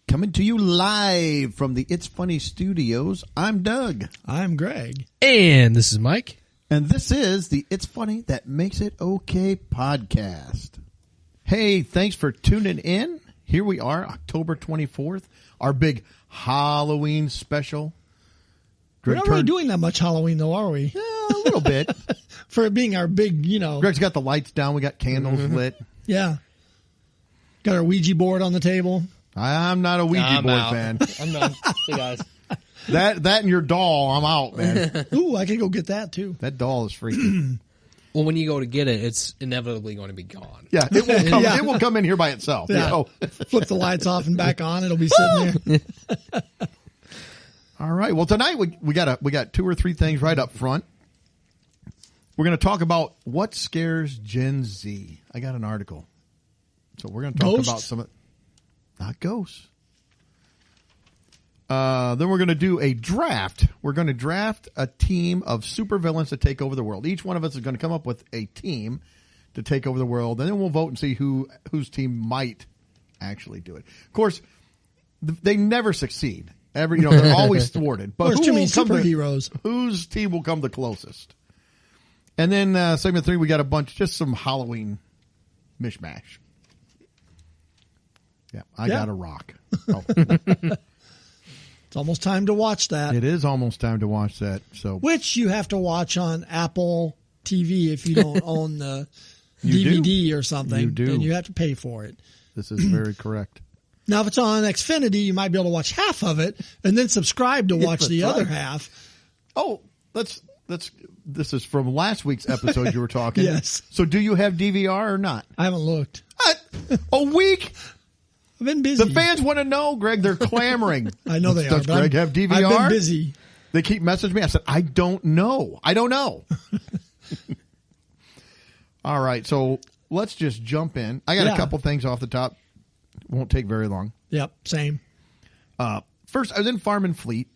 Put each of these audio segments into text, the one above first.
Coming to you live from the It's Funny studios, I'm Doug. I'm Greg. And this is Mike. And this is the It's Funny That Makes It Okay podcast. Hey, thanks for tuning in. Here we are, October 24th, our big Halloween special. We're not really doing that much Halloween, though, are we? Yeah, a little bit. For it being our big, Greg's got the lights down. We got candles lit. Yeah. Got our Ouija board on the table. I'm not a Ouija board fan. I'm done. See you guys. That and your doll, I'm out, man. Ooh, I can go get that, too. That doll is freaky. Well, when you go to get it, it's inevitably going to be gone. Yeah, it will come. It will come in here by itself. Yeah. You know? Flip the lights off and back on. It'll be sitting there. All right. Well, tonight we got two or three things right up front. We're going to talk about what scares Gen Z. I got an article, so we're going to talk about some of not ghosts. Then we're going to do a draft. We're going to draft a team of supervillains to take over the world. Each one of us is going to come up with a team to take over the world, and then we'll vote and see whose team might actually do it. Of course, they never succeed. They're always thwarted. But There's too many superheroes. Whose team will come the closest? And then segment 3, we got just some Halloween mishmash. Yeah, I got a rock. Oh. It's almost time to watch that. It is almost time to watch that. So, which you have to watch on Apple TV if you don't own the You DVD or something. You do. Then you have to pay for it. This is very correct. Now, if it's on Xfinity, you might be able to watch half of it and then subscribe to watch the other half. Oh, this is from last week's episode you were talking. Yes. So do you have DVR or not? I haven't looked. A week? I've been busy. The fans want to know, Greg. They're clamoring. I know they are. Does Greg have DVR? I've been busy. They keep messaging me. I said, I don't know. All right. So let's just jump in. I got a couple things off the top. Won't take very long. Yep. Same. First, I was in Farm and Fleet.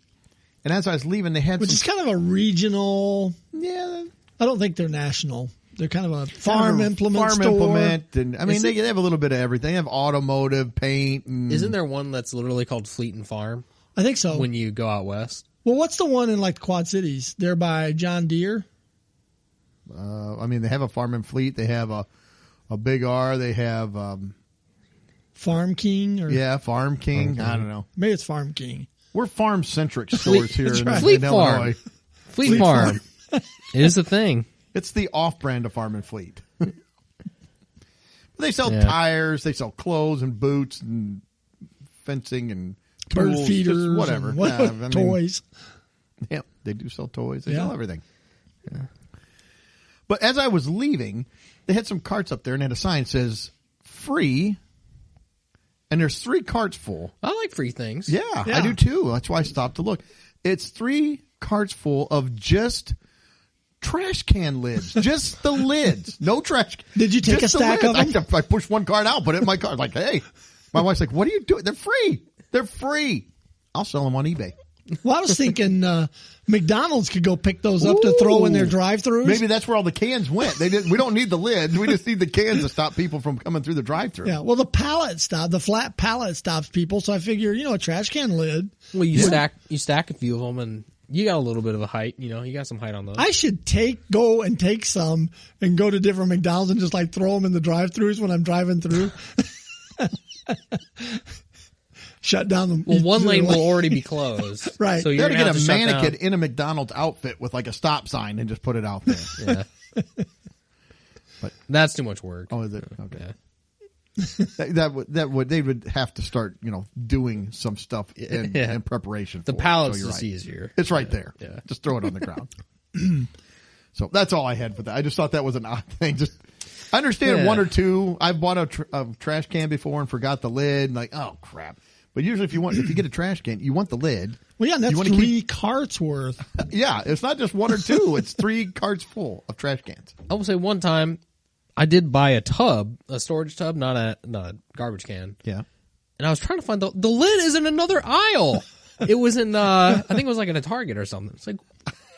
And as I was leaving, they had Which is kind of a regional. Yeah. I don't think they're national. They're kind of a farm implement store. Implement. And, they have a little bit of everything. They have automotive, paint. And, Isn't there one that's literally called Fleet and Farm? I think so. When you go out west? Well, what's the one in like the Quad Cities? They're by John Deere? they have a Farm and Fleet. They have a Big R. They have... Farm King? Farm King. Okay. I don't know. Maybe it's Farm King. We're farm-centric stores here in Fleet Illinois. Fleet Farm. It is a thing. It's the off-brand of Farm and Fleet. But they sell tires, they sell clothes and boots and fencing and tools, bird feeders, whatever. Toys. Yeah, they do sell toys. They sell everything. Yeah. But as I was leaving, they had some carts up there and had a sign that says free. And there's 3 carts full. I like free things. Yeah, I do too. That's why I stopped to look. It's 3 carts full of just trash can lids. Just the lids. No trash. Did you take a stack of them? I pushed one cart out, put it in my cart. Like, hey. My wife's like, what are you doing? They're free. They're free. I'll sell them on eBay. Well, I was thinking McDonald's could go pick those up to throw in their drive-thrus. Maybe that's where all the cans went. We don't need the lids. We just need the cans to stop people from coming through the drive-thru. Yeah, well, the flat pallet stops people. So I figure, a trash can lid. Well, you stack a few of them, and you got a little bit of a height. You got some height on those. I should go and take some and go to different McDonald's and just like throw them in the drive-thrus when I'm driving through. Shut down the. Well, one lane will already be closed. Right. So you you're got going to to get a mannequin in a McDonald's outfit with like a stop sign and just put it out there. Yeah. But that's too much work. Oh, is it? Okay. Yeah. That would they would have to start doing some stuff in preparation. The pallet's just easier. It's right there. Yeah. Just throw it on the ground. So that's all I had for that. I just thought that was an odd thing. I understand one or two. I've bought a trash can before and forgot the lid. And like, oh crap. But usually if you get a trash can, you want the lid. Well, yeah, and that's 3 carts worth. Yeah, it's not just 1 or 2. It's 3 carts full of trash cans. I will say one time I did buy a storage tub, not a garbage can. Yeah. And I was trying to find the lid is in another aisle. It was in, I think it was like in a Target or something. It's like,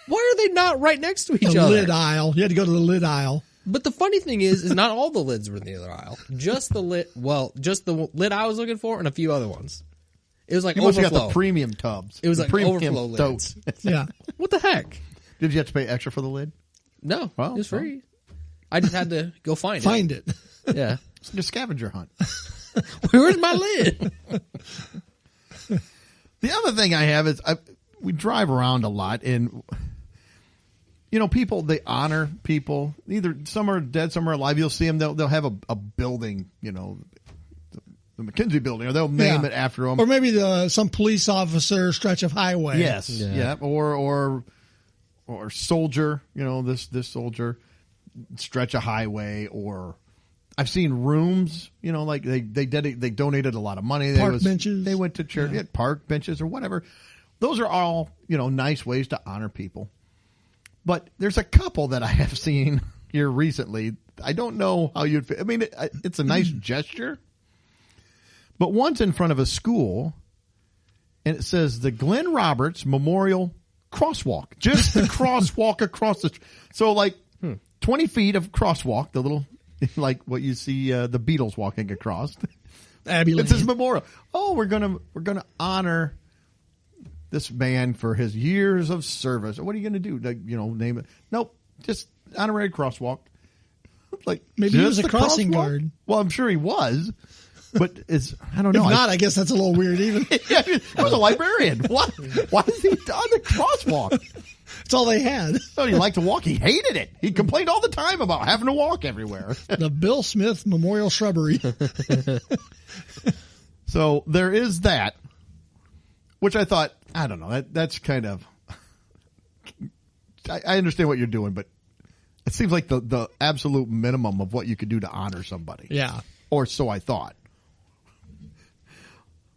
why are they not right next to each other? The lid aisle. You had to go to the lid aisle. But the funny thing is not all the lids were in the other aisle. Just the lid I was looking for and a few other ones. It was like You must have overflow. got the premium tubs. It was The like premium overflow lids. Yeah. What the heck? Did you have to pay extra for the lid? No, Well, it was free. I just had to go find it. Yeah. It's like a scavenger hunt. Where's my lid? The other thing I have is we drive around a lot, and people, they honor people. Either some are dead, some are alive. You'll see them. They'll have a building, the McKinsey building, or they'll name it after them. Or maybe some police officer stretch of highway. Yes, yeah, or soldier. This soldier stretch a highway, or I've seen rooms. Like they donated a lot of money. Benches. They went to church. Yeah, park benches or whatever. Those are all nice ways to honor people. But there's a couple that I have seen here recently. I don't know how you'd. I mean, it's a nice gesture. But one's in front of a school, and it says the Glenn Roberts Memorial Crosswalk. Just the crosswalk across the. So 20 feet of crosswalk, the little, like what you see the Beatles walking across. Abbey Lane. It says memorial. Oh, we're gonna honor this man for his years of service. What are you gonna do? Name it? Nope. Just honorary crosswalk. Like maybe he was a the crossing crosswalk? guard. Well, I'm sure he was, but I don't know. If not, I guess that's a little weird. Even Yeah, he was a librarian. Why is he on the crosswalk? it's all they had. Oh, he liked to walk. He hated it. He complained all the time about having to walk everywhere. The Bill Smith Memorial Shrubbery. So there is that, which I thought, I don't know, that's kind of, I understand what you're doing, but it seems like the absolute minimum of what you could do to honor somebody. Yeah. Or so I thought.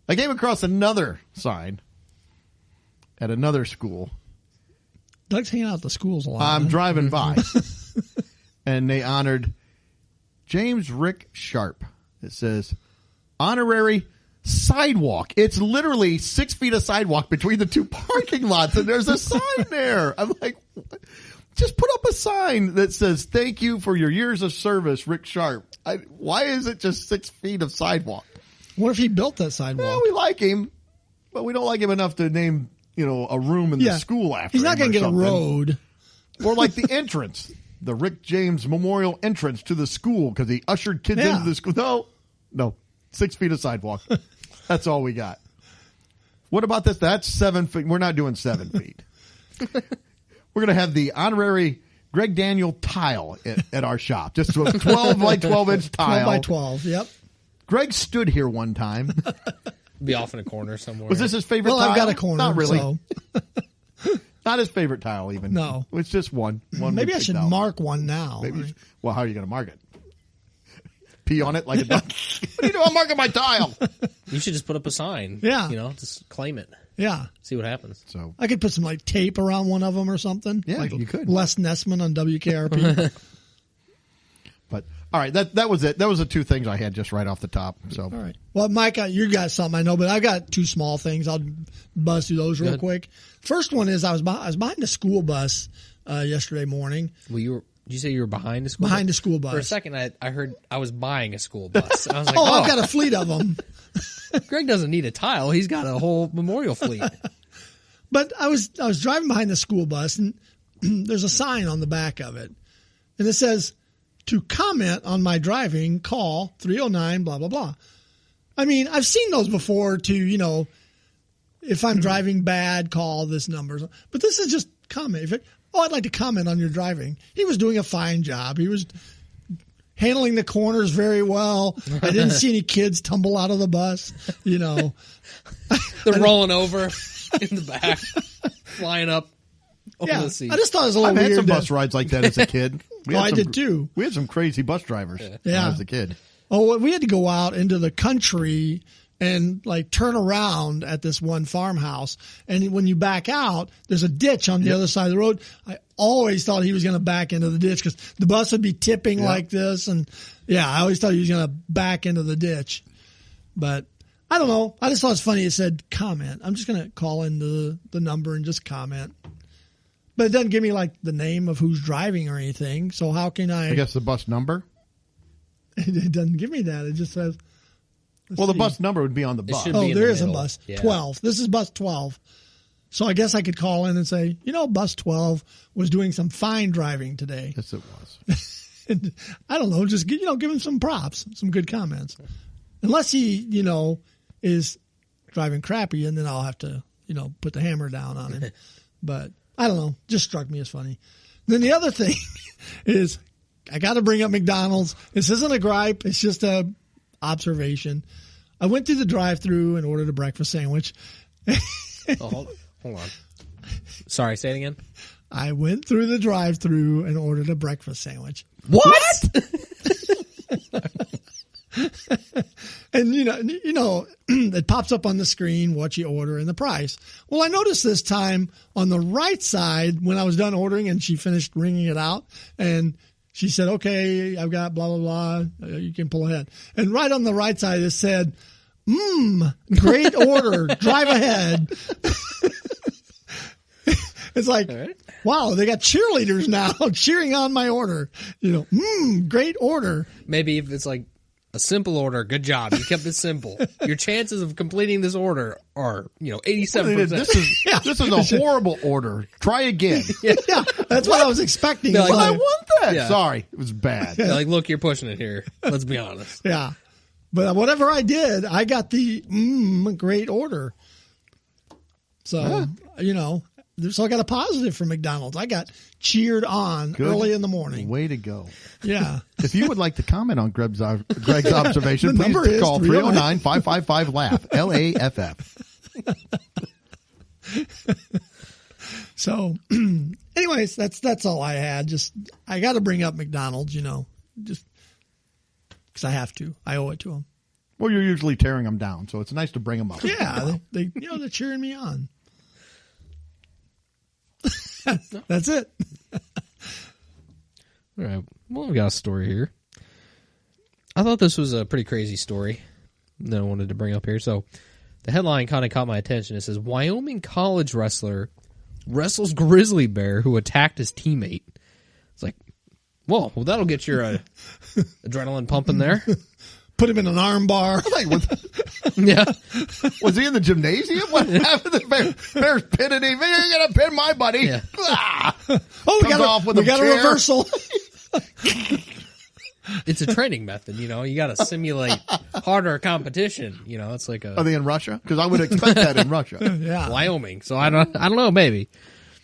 I came across another sign at another school. Doug's hanging out at the schools a lot. I'm huh? driving by, and they honored James Rick Sharp. It says, honorary sidewalk. It's literally 6 feet of sidewalk between the two parking lots, and there's a sign there. I'm like, what? Just put up a sign that says, thank you for your years of service, Rick Sharp. Why is it just 6 feet of sidewalk? What if he built that sidewalk? Well, we like him, but we don't like him enough to name, a room in the school after He's him. not going to get something. a road. Or like the entrance, the Rick James Memorial entrance to the school because he ushered kids Yeah. into the school. No, 6 feet of sidewalk. That's all we got. What about this? That's 7 feet. We're not doing 7 feet. We're going to have the honorary Greg Daniel tile at our shop. Just a 12 by 12 inch tile. 12 by 12, yep. Greg stood here one time. Be off in a corner somewhere. Was this his favorite Well, tile? I've got a corner. Not really. So Not his favorite tile even. No. It's just one. maybe I should mark one now. Maybe. Well, how are you going to mark it? Pee on it like a duck? What are you doing? I'm marking my tile. You should just put up a sign. Yeah. Just claim it. Yeah. See what happens. So I could put some tape around one of them or something. Yeah, like you could. Les Nessman on WKRP. But all right, that was it. That was the two things I had just right off the top. So All right. Well, Mike, you got something I know, but I've got two small things. I'll buzz through those real Good. quick. First one is I was behind a school bus yesterday morning. Well, did you say you were behind a school Behind bus? a school bus. For a second, I heard I was buying a school bus. I was like, I've got a fleet of them. Greg doesn't need a tile. He's got a whole memorial fleet. But I was driving behind the school bus, and there's a sign on the back of it, and it says, "To comment on my driving, call 309 blah blah blah." I mean, I've seen those before. If I'm driving bad, call this number. But this is just comment. I'd like to comment on your driving. He was doing a fine job. He was handling the corners very well. I didn't see any kids tumble out of the bus. They're rolling over in the back, flying up over Yeah, the seat. I just thought it was a little I've had weird. some bus rides like that as a kid. I did too. We had some crazy bus drivers when Yeah. I was a kid. Oh, we had to go out into the country and turn around at this one farmhouse. And when you back out, there's a ditch on the other side of the road. I always thought he was going to back into the ditch because the bus would be tipping like this. And I always thought he was going to back into the ditch. But I don't know. I just thought it's funny. It said comment. I'm just going to call in the number and just comment. But it doesn't give me the name of who's driving or anything. So how can I guess the bus number. It doesn't give me that. It just says Well, the bus number would be on the bus. should Oh, be in there the is a middle. bus. Yeah. 12. This is bus 12. So I guess I could call in and say, bus 12 was doing some fine driving today. Yes, it was. And I don't know, just give him some props, some good comments. Unless he, is driving crappy, and then I'll have to, put the hammer down on him. But I don't know, just struck me as funny. Then the other thing is, I got to bring up McDonald's. This isn't a gripe; it's just a observation. I went through the drive-through and ordered a breakfast sandwich. Hold on. Sorry, say it again. I went through the drive-through and ordered a breakfast sandwich. What? And it pops up on the screen what you order and the price. Well, I noticed this time on the right side when I was done ordering and she finished ringing it out, and she said, "Okay, I've got blah blah blah. You can pull ahead." And right on the right side it said, "Great order. Drive ahead." It's like, right. Wow, they got cheerleaders now cheering on my order. Great order. Maybe if it's like a simple order, good job. You kept it simple. Your chances of completing this order are, 87%. This is a horrible order. Try again. Yeah, that's what I was expecting. They're like, Well, I want that. Yeah. Sorry, it was bad. They're like, look, you're pushing it here. Let's be honest. Yeah. But whatever I did, I got the great order. So, so I got a positive from McDonald's. I got cheered on early in the morning. Way to go. Yeah. If you would like to comment on Greg's observation, The number please is call 309-555-LAUGH, LAFF. So, anyways, that's all I had. I got to bring up McDonald's, just because I have to. I owe it to them. Well, you're usually tearing them down, so it's nice to bring them up. Yeah, they're cheering me on. That's it. All right. Well, we got a story here. I thought this was a pretty crazy story that I wanted to bring up here. So the headline kind of caught my attention. It says, Wyoming college wrestler wrestles grizzly bear who attacked his teammate. It's like, whoa, well, that'll get your adrenaline pumping there. Put him in an arm bar. Yeah. Was he in the gymnasium? What happened? The bear's pinning him. You're going to pin my buddy. Yeah. Ah! Oh, we got a reversal. It's a training method, you got to simulate harder competition. It's like Are they in Russia? Because I would expect that in Russia. Yeah. Wyoming. So I don't know, maybe.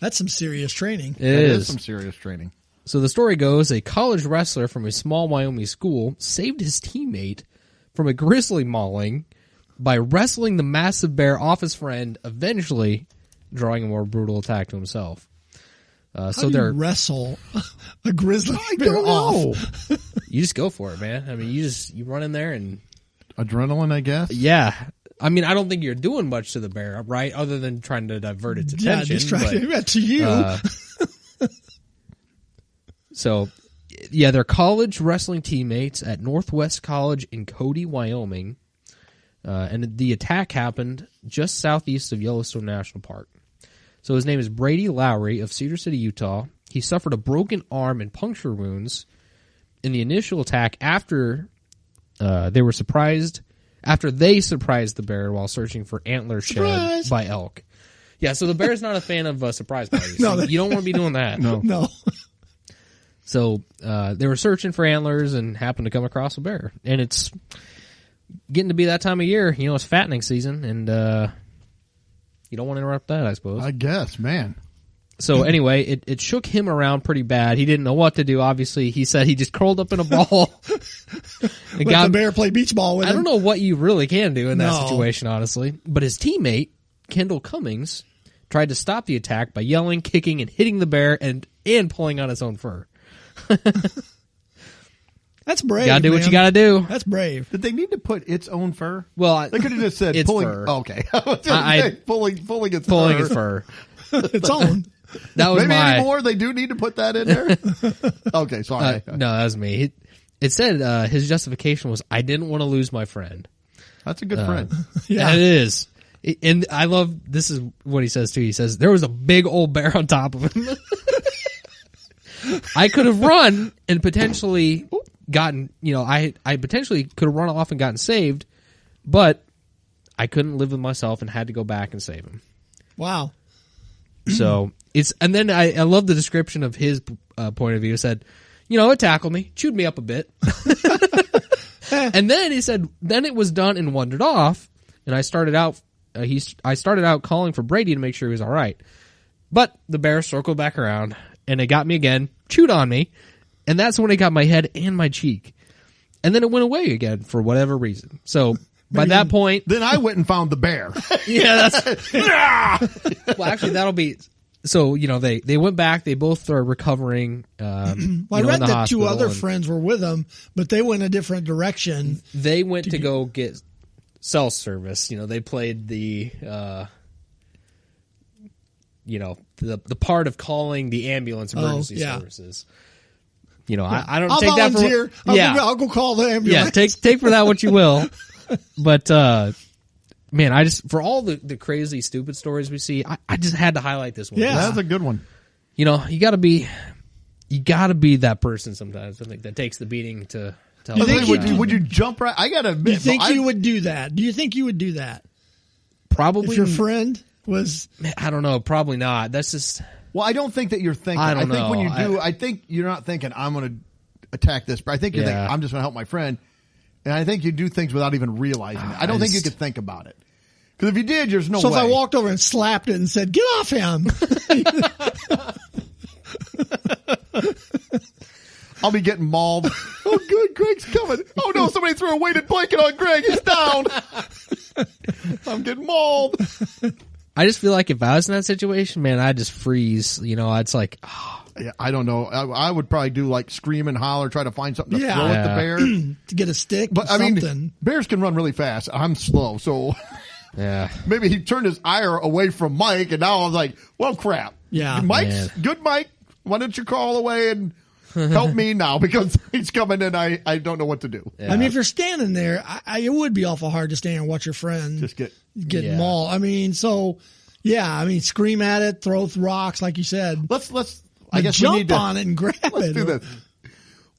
That's some serious training. It That is. is some serious training. So the story goes, a college wrestler from a small Wyoming school saved his teammate from a grizzly mauling by wrestling the massive bear off his friend, eventually drawing a more brutal attack to himself. How do you wrestle a grizzly bear don't off? know. You just go for it, man. I mean, you run in there and Adrenaline, I guess. yeah. I mean, I don't think you're doing much to the bear, right? Other than trying to divert its attention. To you. So, yeah, they're college wrestling teammates at Northwest College in Cody, Wyoming. And the attack happened just southeast of Yellowstone National Park. So his name is Brady Lowry of Cedar City, Utah. He suffered a broken arm and puncture wounds in the initial attack after they surprised the bear while searching for antlers shed by elk. Yeah, so the bear's not a fan of surprise parties. No, you don't want to be doing that. No. So they were searching for antlers and happened to come across a bear. And it's getting to be that time of year. It's fattening season, and you don't want to interrupt that, I suppose. I guess, man. So anyway, it shook him around pretty bad. He didn't know what to do. Obviously, he said he just curled up in a ball. Let the bear play beach ball with him. I don't know what you really can do in that situation, honestly. But his teammate, Kendall Cummings, tried to stop the attack by yelling, kicking, and hitting the bear and pulling on its own fur. That's brave. Gotta do man. what you gotta do. That's brave. Did they need to put its own fur? Well, They could have just said its pulling. fur. Oh, okay. I was gonna say pulling its Pulling fur. its fur. Its own. That was Maybe my. anymore they do need to put that in there. Okay, sorry. No, that was me. It said his justification was, I didn't want to lose my friend. That's a good friend. Yeah. And it is. And I love, this is what he sasays too. He says, there was a big old bear on top of him. I could have run and potentially gotten, I potentially could have run off and gotten saved, But I couldn't live with myself and had to go back and save him. Wow. So and then I love the description of his point of view. It said, it tackled me, chewed me up a bit. And then he said, then it was done and wandered off. And I started out, calling for Brady to make sure he was all right. But the bear circled back around and it got me again, chewed on me. And that's when it got my head and my cheek. And then it went away again for whatever reason. So by that point, then I went and found the bear. Yeah, that's well. Actually, that'll be so. They went back. They both are recovering. I read that hospital, two other friends were with them, but they went a different direction. They went to go get cell service. They played the the part of calling the ambulance emergency services. I don't take volunteer. that for I'll go call the ambulance. Yeah, take for that what you will. But man, I just for all the crazy stupid stories we see, I just had to highlight this one. Yeah, that's a good one. You gotta be that person sometimes. I think that takes the beating to help. Would you jump right? I gotta admit, you think you would do that? Do you think you would do that? Probably. If your friend was, I don't know. Probably not. That's just. Well, I don't think that you're thinking. I don't think know. when you do, I think you're not thinking I'm going to attack this. But I think you're thinking I'm just going to help my friend. And I think you do things without even realizing it. I don't think you could think about it. Because if you did, there's no way. So if I walked over and slapped it and said, "Get off him," I'll be getting mauled. Oh, good, Greg's coming. Oh no, somebody threw a weighted blanket on Greg. He's down. I'm getting mauled. I just feel like if I was in that situation, man, I'd just freeze. It's like, yeah, I don't know. I would probably do like scream and holler, try to find something to throw at the bear. To get a stick, but something. Bears can run really fast. I'm slow, so yeah. Maybe he turned his ire away from Mike, and now I was like, well, crap. Yeah, Mike's good. Mike, why don't you crawl away and help me now because he's coming and I don't know what to do. Yeah. If you're standing there, it would be awful hard to stand and watch your friend just get mauled. Scream at it, throw rocks, like you said. I guess jump we need to, on it and grab it. Let's do this.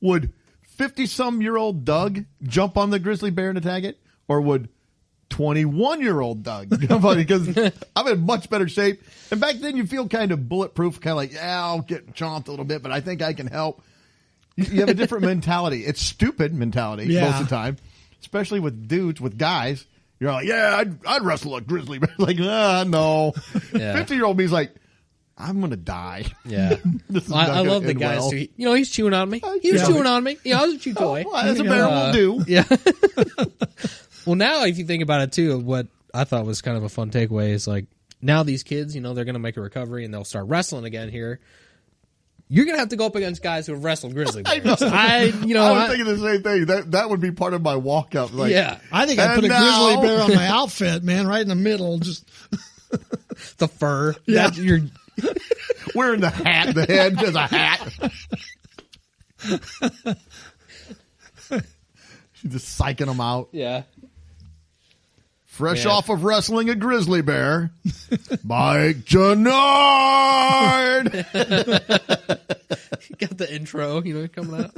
Would 50-some-year-old Doug jump on the grizzly bear and attack it, or would 21-year-old Doug jump on it? Because I'm in much better shape. And back then, you feel kind of bulletproof, kind of like, I'll get chomped a little bit, but I think I can help. You have a different mentality. It's stupid mentality most of the time, especially with dudes, with guys. You're like, I'd wrestle a grizzly bear. Like, no. 50-year-old me's like, I'm going to die. Yeah. I love the guys too. He's chewing on me. He was chewing on me. I was a chew toy. As a bear will do. Yeah. Well, now if you think about it too, what I thought was kind of a fun takeaway is like now these kids, they're going to make a recovery and they'll start wrestling again here. You're going to have to go up against guys who have wrestled grizzly bears. I was thinking the same thing. That would be part of my walk up. Like, I think I'd put a grizzly bear on my outfit, man, right in the middle. Just the fur. Yeah. You're wearing the hat. The head as a hat. She's just psyching them out. Yeah. Fresh off of wrestling a grizzly bear, Mike Jannard. Got the intro, coming out.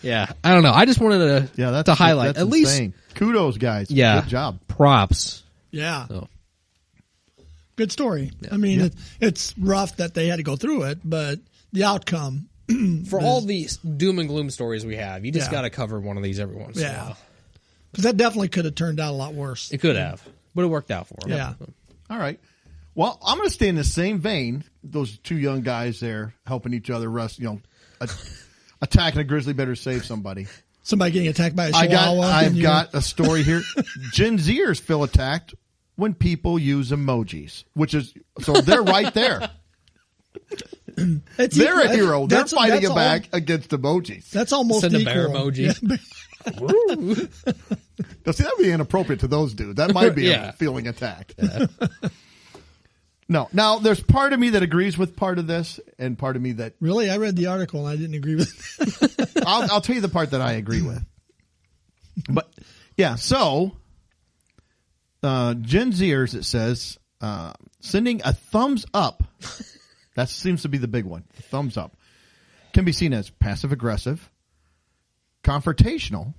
Yeah, I don't know. I just wanted to highlight that's at insane. least. Kudos, guys. Yeah, good job. Props. Yeah. So. Good story. Yeah. I mean, it's rough that they had to go through it, but the outcome. For all these doom and gloom stories we have, you just got to cover one of these every once in a while. Because that definitely could have turned out a lot worse. It could have, but it worked out for him. Yeah. All right. Well, I'm going to stay in the same vein. Those two young guys there helping each other wrestle, attacking a grizzly bear to save somebody. Somebody getting attacked by a chihuahua. I've got a story here. Gen Zers feel attacked when people use emojis, so they're right there. They're a hero. They're fighting back against emojis. That's almost Send equal. a bear emoji. Yeah. Now, see, that would be inappropriate to those dudes. That might be feeling attacked. Yeah. No. Now, there's part of me that agrees with part of this, and part of me that really, I read the article and I didn't agree with it. I'll tell you the part that I agree with. But yeah, so Gen Zers, it says, sending a thumbs up. That seems to be the big one. The thumbs up can be seen as passive aggressive, confrontational,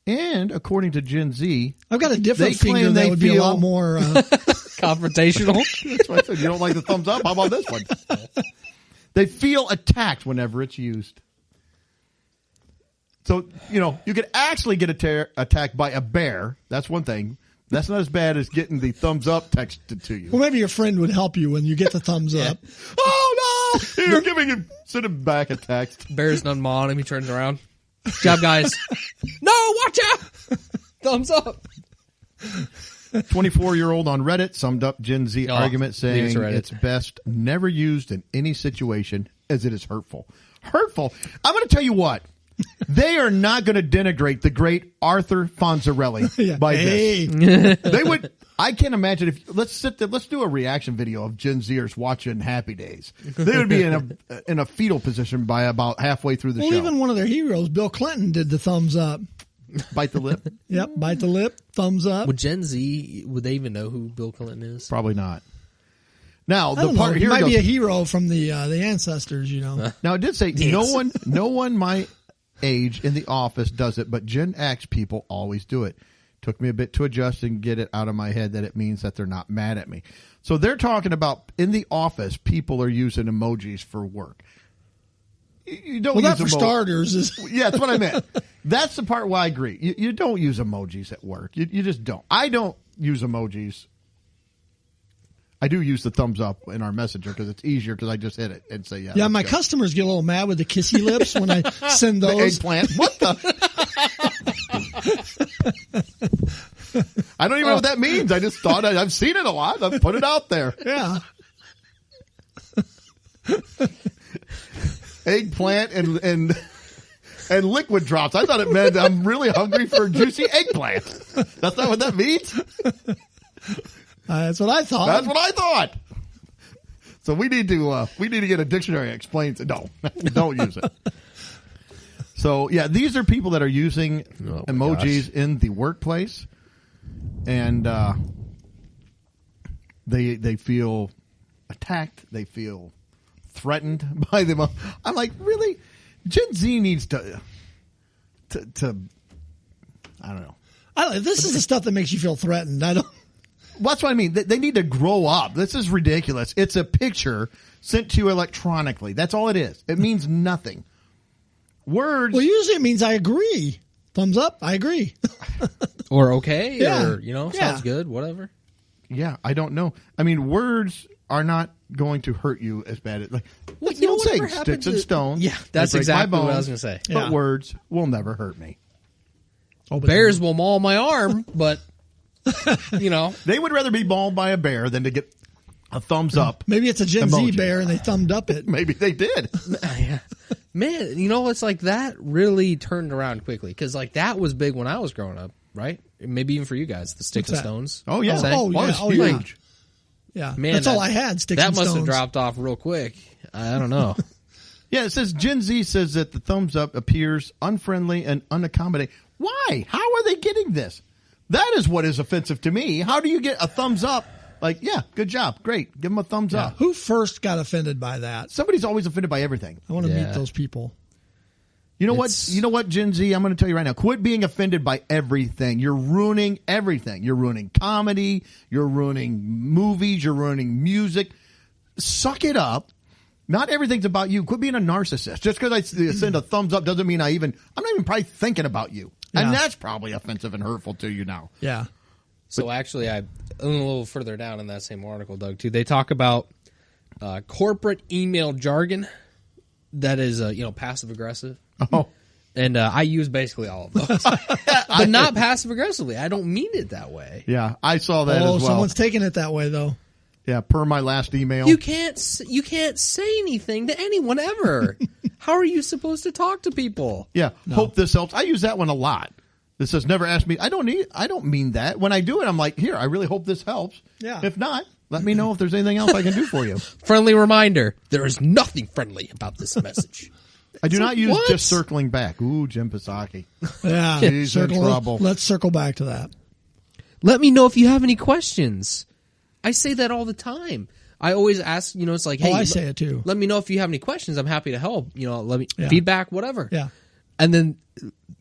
And according to Gen Z, I've got a different they claim finger that they would be a feel- lot more. Confrontational. that's what I said. You don't like the thumbs up? How about this one? They feel attacked whenever it's used. So, you could actually get attacked by a bear. That's one thing. That's not as bad as getting the thumbs up texted to you. Well, maybe your friend would help you when you get the thumbs up. Oh, no! You're giving him, send him back a text. Bear's done mawing him. He turns around. Good job, guys. No, watch out! Thumbs up. 24-year-old on Reddit summed up Gen Z argument leave it saying to Reddit. it's best never used in any situation as it is hurtful. Hurtful? I'm going to tell you what. They are not going to denigrate the great Arthur Fonzarelli by this. They would. I can't imagine if let's do a reaction video of Gen Zers watching Happy Days. They would be in a fetal position by about halfway through the show. Even one of their heroes, Bill Clinton, did the thumbs up. Bite the lip? Yep, bite the lip, thumbs up. Would Gen Z, would they even know who Bill Clinton is? Probably not. Now I don't the part know. He here might goes, be a hero from the ancestors. Now it did say no one my age in the office does it, but Gen X people always do it. Took me a bit to adjust and get it out of my head that it means that they're not mad at me. So they're talking about in the office, people are using emojis for work. You don't Well, use that for starters is Yeah, that's what I meant. That's the part where I agree. You don't use emojis at work. You just don't. I don't use emojis. I do use the thumbs up in our messenger because it's easier because I just hit it and say, yeah. Yeah, my let's go. customers get a little mad with the kissy lips when I send The those. eggplant. What the? I don't even know what that means. I just thought I've seen it a lot. I've put it out there. Yeah. Eggplant and liquid drops. I thought it meant I'm really hungry for juicy eggplant. That's not what that means. That's what I thought. That's what I thought. So we need to get a dictionary that explains it. No, don't use it. So yeah, these are people that are using emojis in the workplace, and they feel attacked. They feel threatened by them. I'm like, really? Gen Z needs to I don't know. This is the stuff that makes you feel threatened. I don't. Well, that's what I mean. They need to grow up. This is ridiculous. It's a picture sent to you electronically. That's all it is. It means nothing. Words. Well, usually it means I agree. Thumbs up. I agree. Or okay, Yeah. or Yeah. sounds good, whatever. Yeah, I don't know. I mean, words are not going to hurt you as bad as like. Well, You don't say whatever happened sticks and to- stones. Yeah, that's they break my exactly what I was bones, gonna say. But Yeah. words will never hurt me. Oh, but Bears will maul my arm, but They would rather be mauled by a bear than to get a thumbs up. maybe it's a Gen Z Emoji. bear and they thumbed up it. Maybe they did. man, it's like that really turned around quickly because like that was big when I was growing up, right? Maybe even for you guys, the sticks and What's that? stones. Oh yeah. Oh, Well, yeah. it's Oh, yeah. huge. Yeah, Man, that's all that- I had. Sticks That and must stones. have dropped off real quick. I don't know. Yeah, it says Gen Z says that the thumbs up appears unfriendly and unaccommodating. Why? How are they getting this? That is what is offensive to me. How do you get a thumbs up? Like, yeah, good job, great. Give them a thumbs Yeah. up. Who first got offended by that? Somebody's always offended by everything. I want to Yeah. meet those people. You know It's- what? You know what, Gen Z? I'm going to tell you right now. Quit being offended by everything. You're ruining everything. You're ruining comedy. You're ruining movies. You're ruining music. Suck it up. Not everything's about you. Quit being a narcissist. Just because I send a thumbs up doesn't mean I'm not even probably thinking about you. And Yeah. that's probably offensive and hurtful to you now. Yeah. So actually, a little further down in that same article, Doug, too, they talk about corporate email jargon that is, passive aggressive. Oh, And I use basically all of those, but not passive aggressively. I don't mean it that way. yeah. I saw that Oh, as well. someone's taking it that way though. Yeah, per my last email. You can't say anything to anyone ever. How are you supposed to talk to people? Yeah. Hope this helps. I use that one a lot. This says never ask me. I don't mean that. When I do it, I'm like, here, I really hope this helps. Yeah. If not, let me know if there's anything else I can do for you. Friendly reminder: there is nothing friendly about this message. I do not use what? just circling back. Ooh, Jim Pisaki. Yeah. He's in trouble. Let's circle back to that. Let me know if you have any questions. I say that all the time. I always ask, it's like, hey, I say it too. Let me know if you have any questions. I'm happy to help. Let me Yeah. feedback, whatever. Yeah. And then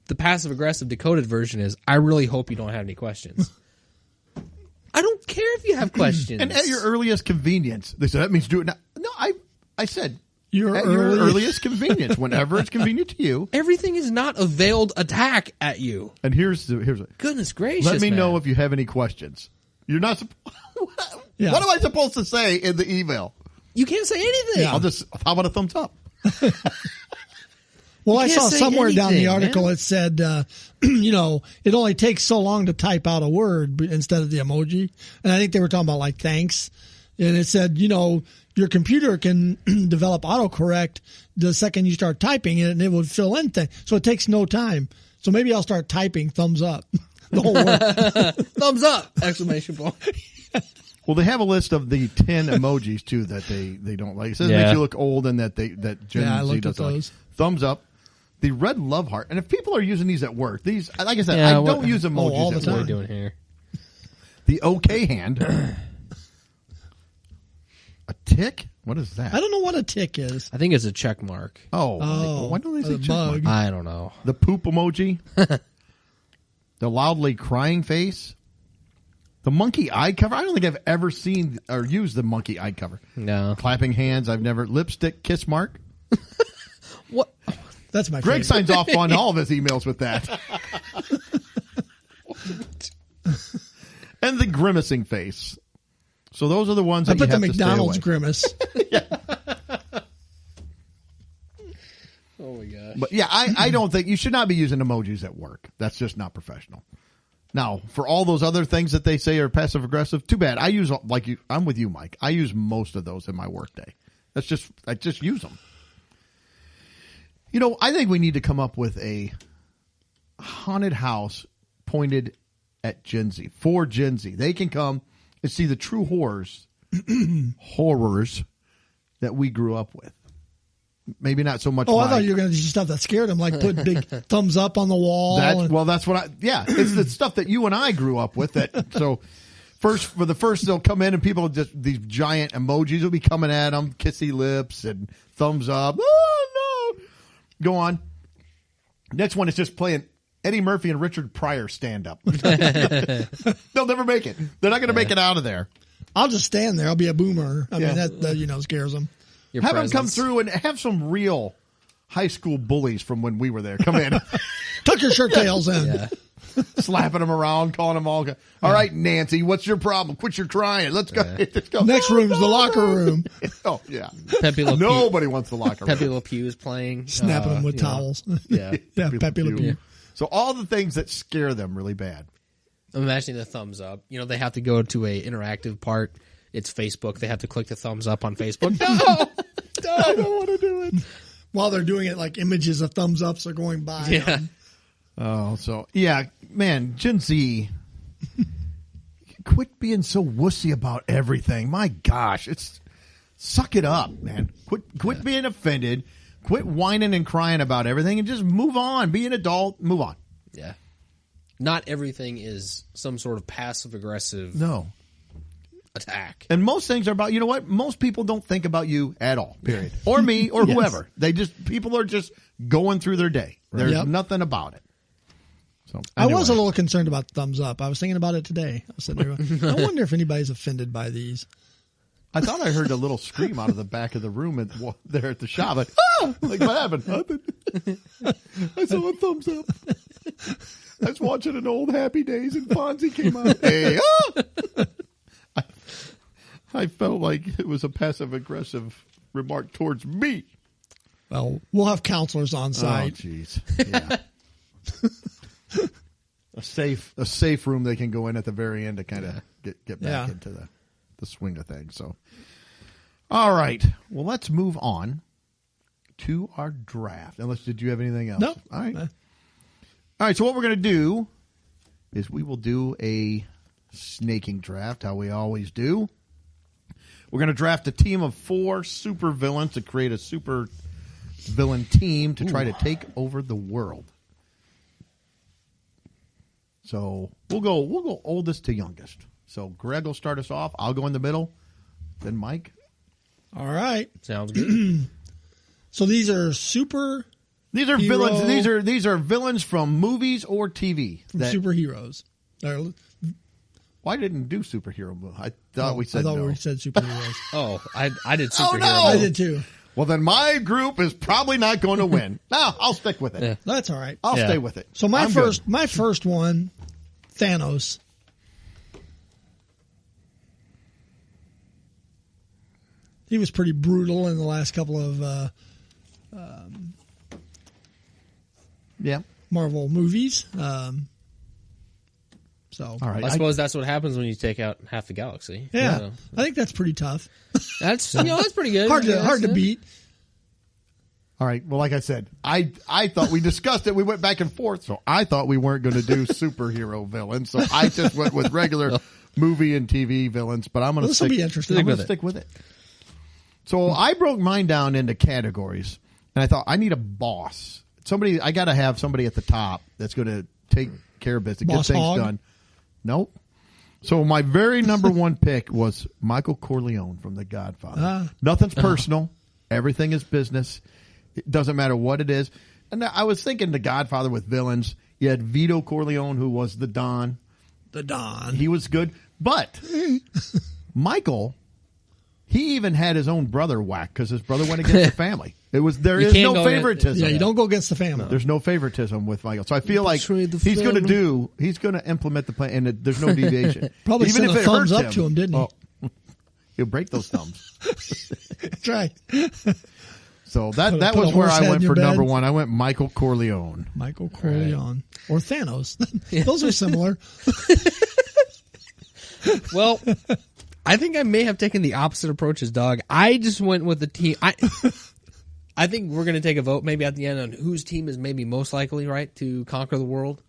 the passive aggressive decoded version is, I really hope you don't have any questions. I don't care if you have questions. And at your earliest convenience. They said, that means do it now. No, I said, Your at your earliest convenience, whenever it's convenient to you. Everything is not a veiled attack at you. And here's Goodness gracious, let me man. know if you have any questions. You're not. Yeah. What am I supposed to say in the email? You can't say anything. Yeah. How about a thumbs up? Well, I can't saw say somewhere down the anything, article man. it said, it only takes so long to type out a word instead of the emoji. And I think they were talking about like thanks. And it said, your computer can develop autocorrect the second you start typing it, and it would fill in things. So it takes no time. So maybe I'll start typing thumbs up the whole word. Thumbs up! Exclamation point. Well, they have a list of the 10 emojis too that they don't like. It says it makes you look old and that Gen I Z looked at doesn't like. those. Thumbs up. The red love heart. And if people are using these at work, like I said, Yeah, I don't use emojis all the at What are work. we doing here? The okay hand. A tick? What is that? I don't know what a tick is. I think it's a check mark. Oh, why don't they say a check bug. mark? I don't know. The poop emoji. The loudly crying face. The monkey eye cover. I don't think I've ever seen or used the monkey eye cover. No. Clapping hands. I've never. Lipstick kiss mark. What? That's my Greg favorite. signs off on all of his emails with that. And the grimacing face. So those are the ones I that put you the have to stay McDonald's away. grimace. Oh my gosh. But yeah, I don't think you should not be using emojis at work. That's just not professional. Now, for all those other things that they say are passive aggressive, too bad. I use I'm with you, Mike. I use most of those in my workday. I just use them. I think we need to come up with a haunted house pointed at Gen Z, for Gen Z. They can come and see the true horrors that we grew up with. Maybe not so much. Oh, I thought you were going to do stuff that scared them, like put big thumbs up on the wall. That's what it's the stuff that you and I grew up with. So first they'll come in and people just, these giant emojis will be coming at them, kissy lips and thumbs up. Oh, no. Go on. Next one is just playing Eddie Murphy and Richard Pryor stand up. They'll never make it. They're not going to make it out of there. I'll just stand there. I'll be a boomer. I mean, Yeah. that scares them. Have them come through and have some real high school bullies from when we were there come in. Tuck your shirt tails in. Yeah. Slapping them around, calling them all. All right, Nancy, what's your problem? Quit your crying. Let's go. Let's go. Next room's the locker room. Oh, yeah. Pepe Le Pew. Nobody wants the locker room. Pepe Le Pew is playing. Snapping them with you know. towels. Yeah. Yeah, Pepe Le Pew. So all the things that scare them really bad. I'm imagining the thumbs up. They have to go to a interactive part. It's Facebook. They have to click the thumbs up on Facebook. No! I don't want to do it. While they're doing it, like images of thumbs ups are going by. Yeah. Oh, so, yeah, man, Gen Z, quit being so wussy about everything. My gosh, suck it up, man. Quit being offended. Quit whining and crying about everything and just move on. Be an adult. Move on. Yeah. Not everything is some sort of passive aggressive No. attack. And most things are about, you know what? Most people don't think about you at all, period. Or me or whoever. People are just going through their day. There's Yep. nothing about it. So I was a anyway. little concerned about thumbs up. I was thinking about it today. I was sitting there going, I wonder if anybody's offended by these. I thought I heard a little scream out of the back of the room there at the shop. Like, what happened? Nothing. I saw a thumbs up. I was watching an old Happy Days and Fonzie came out. Hey, I felt like it was a passive-aggressive remark towards me. Well, we'll have counselors on Oh, site. jeez. Yeah. a safe room they can go in at the very end to kind of get back into the swing of things. So, all right. Well, let's move on to our draft. Unless, did you have anything else? No. All right. All right. So what we're going to do is we will do a snaking draft, how we always do. We're going to draft a team of 4 super villains to create a super villain team to try to take over the world. So we'll go oldest to youngest. So Greg will start us off. I'll go in the middle. Then Mike. All right. Sounds good. So these are super These are hero. villains. These are villains from movies or TV. From superheroes. Why didn't do superhero movie? I thought we said I thought no. we said superheroes. Oh, I did superhero. no! I did too. Well, then my group is probably not going to win. No, I'll stick with it. Yeah. That's all right. I'll stay with it. So my I'm good. first one, Thanos. He was pretty brutal in the last couple of Marvel movies. So All right. I suppose that's what happens when you take out half the galaxy. yeah, So, I think that's pretty tough. that's that's pretty good. hard to Yeah. beat. All right. Well, like I said, I thought we discussed it. We went back and forth. So I thought we weren't going to do superhero villains. So I just went with regular movie and TV villains. But I'm going to This will be interesting. I'm going to stick with it. So I broke mine down into categories, and I thought I need a boss. I got to have somebody at the top that's going to take care of business, Boss get things hog? done. Nope. So my very number one pick was Michael Corleone from The Godfather. Nothing's personal. Everything is business. It doesn't matter what it is. And I was thinking The Godfather with villains. You had Vito Corleone, who was the Don. The Don. He was good. But Michael, he even had his own brother whacked because his brother went against the family. There is can't no go favoritism. Yeah, you don't go against the family. There's no favoritism with Michael. So I feel like Betrayed the he's going family. to implement the plan, and there's no deviation. Probably even sent if a it thumbs hurts up to him, didn't he? Oh, he'll break those thumbs. That's right. So that put was a where horse I head went in for your number bed. one. I went Michael Corleone. Michael Corleone or Thanos. Those are similar. Well, I think I may have taken the opposite approach as Dog. I just went with the team. I think we're going to take a vote maybe at the end on whose team is maybe most likely, right, to conquer the world.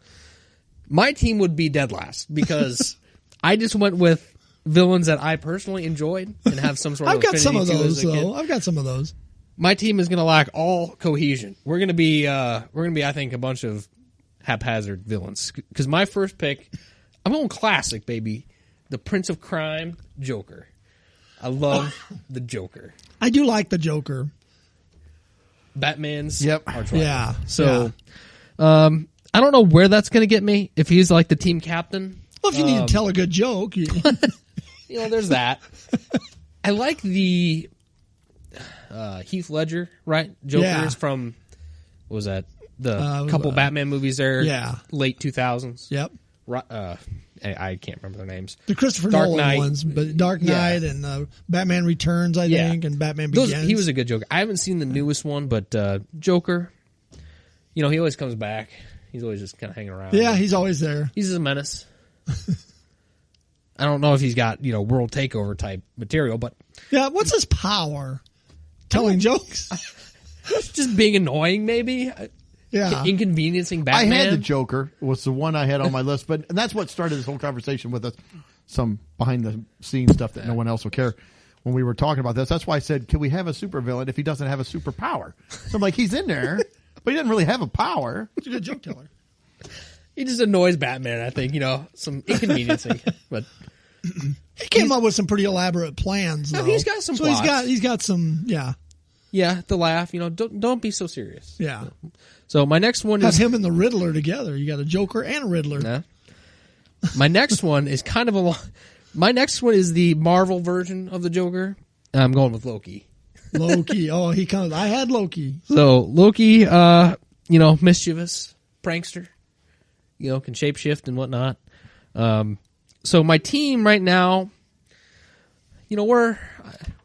My team would be dead last because I just went with villains that I personally enjoyed and have some sort of I've got some of affinity to those as a kid. though. I've got some of those. My team is going to lack all cohesion. We're going to be, I think, a bunch of haphazard villains. Because my first pick, I'm going classic, baby. The Prince of Crime, Joker. I love the Joker. I do like the Joker. Batman's Yep. arch rival. Yeah. So, I don't know where that's going to get me. If he's like the team captain, Well, if you need to tell a good joke, there's that. I like the Heath Ledger, right? Joker's Yeah. from, what was that? The was, couple Batman movies there. yeah. Late 2000s. Yep. I can't remember their names. The Christopher Dark Nolan Knight. ones, but Dark Knight and Batman Returns, I Yeah. think, and Batman Begins. He was a good Joker. I haven't seen the newest one, but Joker, he always comes back. He's always just kind of hanging around. Yeah, he's always there. He's a menace. I don't know if he's got, world takeover type material, but Yeah, what's his power? Telling jokes? just being annoying, maybe. Yeah. Inconveniencing Batman. I had the Joker. It was the one I had on my list, and that's what started this whole conversation with us. Some behind the scenes stuff that no one else will care. When we were talking about this, that's why I said, "Can we have a supervillain if he doesn't have a superpower?" So I'm like, he's in there, but he doesn't really have a power. He's a good joke teller. He just annoys Batman, I think, some inconveniencing. But He came up with some pretty elaborate plans, though. No, he's got some So plots. he's got some, yeah, the laugh, don't be so serious. yeah. So my next one Have is him and the Riddler together. You got a Joker and a Riddler. Nah. My next one is kind of my next one is the Marvel version of the Joker. I'm going with Loki. Loki. Oh, he comes. I had Loki. So Loki, mischievous prankster, can shapeshift and whatnot. So my team right now, we're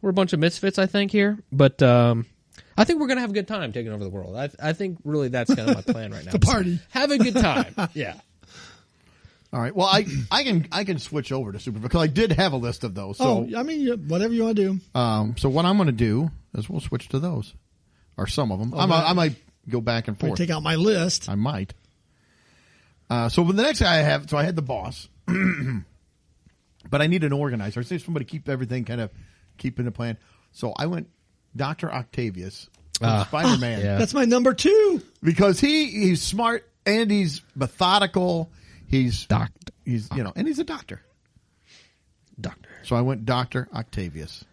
a bunch of misfits, I think here, but I think we're gonna have a good time taking over the world. I think really that's kind of my plan right now. The party. Have a good time. Yeah. All right. Well, I can switch over to super because I did have a list of those. So, Whatever you want to do. so what I'm going to do is we'll switch to those, or some of them. I might go back and I forth. take out my list. I might. So the next guy I have, so I had the boss, but I need an organizer. I say somebody keep everything kind of keeping the plan. So I went Dr. Octavius from Spider-Man. yeah. That's my number 2. Because he's smart and he's methodical. He's and he's a doctor. Doctor. So I went Dr. Octavius.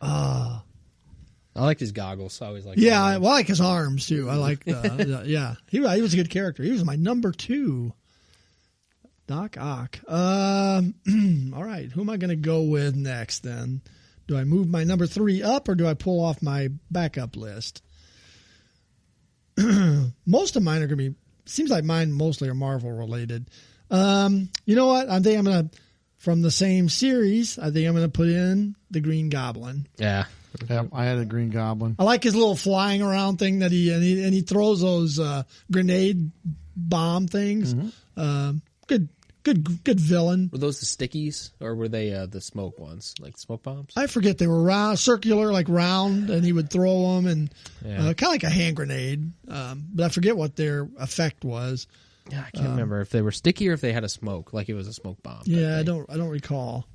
I liked his goggles. I always liked Yeah, them. well, I like his arms too. I like, yeah. He was a good character. He was my number 2. Doc Ock. All right, who am I going to go with next then? Do I move my number 3 up or do I pull off my backup list? Most of mine are going to be, seems like mine mostly are Marvel related. You know what? I think I'm going to, from the same series, I think I'm going to put in the Green Goblin. Yeah. Yeah, I had a Green Goblin. I like his little flying around thing that he throws those grenade bomb things. Mm-hmm. Good villain. Were those the stickies or were they the smoke ones, like smoke bombs? I forget, they were round, circular, like round, and he would throw them, and kind of like a hand grenade. But I forget what their effect was. Yeah, I can't remember if they were sticky or if they had a smoke, like it was a smoke bomb. Yeah, I don't recall.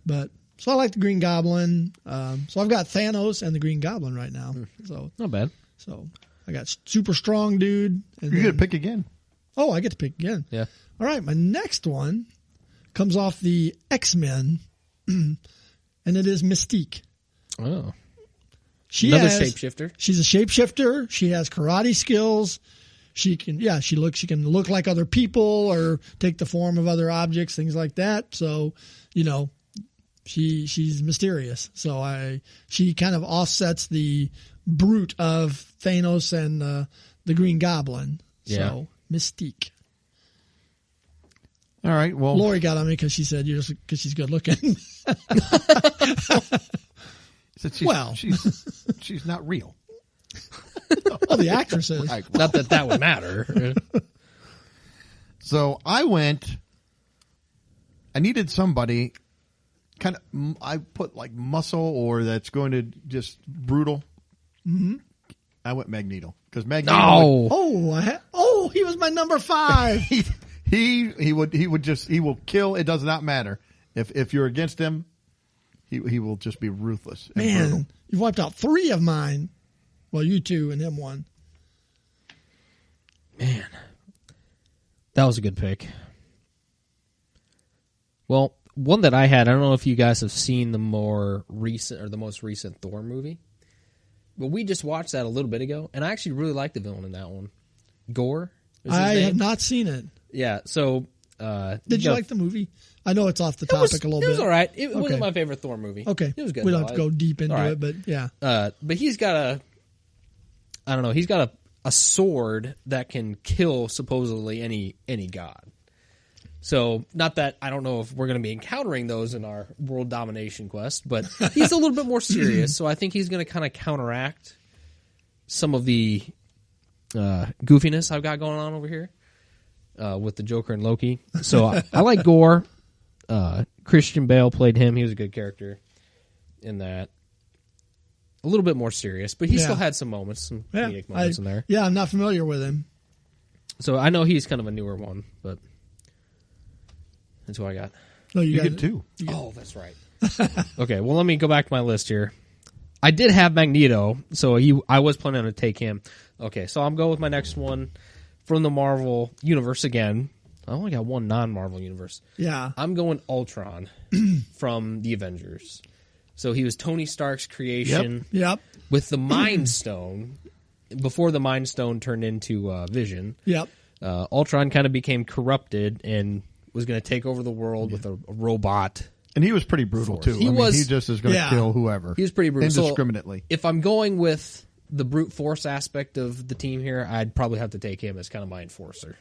But so I like the Green Goblin. So I've got Thanos and the Green Goblin right now. So Not bad. So I got super strong dude. And You get to pick again. Oh, I get to pick again. Yeah. All right, my next one comes off the X-Men, and it is Mystique. Oh. She Another has, shapeshifter. She's a shapeshifter. She has karate skills. She can look like other people or take the form of other objects, things like that. So, she's mysterious. So she kind of offsets the brute of Thanos and the Green Goblin. Yeah. So Mystique. All right. Well, Lori got on me because she said because she's good looking. she's not real. Well, the actress is. Right, Not that would matter. So I needed somebody I put like muscle or that's going to just brutal. Mm-hmm. I went Magneto because Magneto. No. He was my number 5. He will kill. It does not matter if you're against him. He will just be ruthless. And Man, brutal. you've wiped out 3 of mine. Well, you 2 and him 1. Man. That was a good pick. Well, one that I had, I don't know if you guys have seen the most recent Thor movie. But we just watched that a little bit ago, and I actually really liked the villain in that one. Gore is his I name. have not seen it. Yeah, so... Did you like the movie? I know it's off the topic a little bit. It was all right. It Okay. wasn't my favorite Thor movie. Okay. It was good. We don't though. have to go deep into all right. it, but yeah. But he's got he's got a sword that can kill supposedly any god. So, not that I don't know if we're going to be encountering those in our world domination quest, but he's a little bit more serious, so I think he's going to kind of counteract some of the goofiness I've got going on over here with the Joker and Loki. So, I like Gore. Christian Bale played him. He was a good character in that. A little bit more serious, but he still had some moments, some comedic moments in there. Yeah, I'm not familiar with him. So, I know he's kind of a newer one, but... That's who I got. No, you did too. Oh, that's right. Okay, well, let me go back to my list here. I did have Magneto, so I was planning to take him. Okay, so I'm going with my next one from the Marvel universe again. I only got one non-Marvel universe. Yeah. I'm going Ultron from the Avengers. So he was Tony Stark's creation Yep. with the Mind Stone before the Mind Stone turned into Vision. Yep. Ultron kind of became corrupted and was going to take over the world with a robot. And he was pretty brutal too. He just is going to kill whoever. He was pretty brutal. Indiscriminately. So if I'm going with the brute force aspect of the team here, I'd probably have to take him as kind of my enforcer.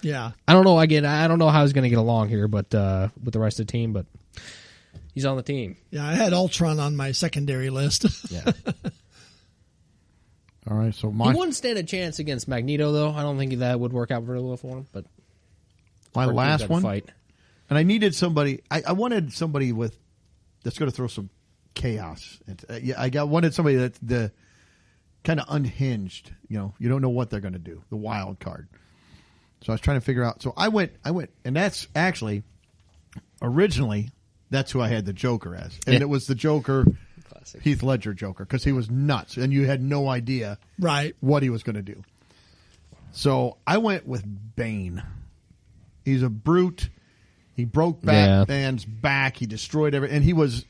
Yeah. I don't know. Again, I don't know how he's going to get along here, but with the rest of the team, but he's on the team. Yeah, I had Ultron on my secondary list. Yeah. All right, so He wouldn't stand a chance against Magneto, though. I don't think that would work out very well for him, but... my last one, fight. And I needed somebody. I wanted somebody that's going to throw some chaos. Wanted somebody that's the kind of unhinged. You don't know what they're going to do. The wild card. So I was trying to figure out. So I went, and that's actually originally that's who I had the Joker as, and it was the Joker, Classic. Heath Ledger Joker, because he was nuts, and you had no idea what he was going to do. So I went with Bane. He's a brute. He broke Batman's back. He destroyed everything. And he was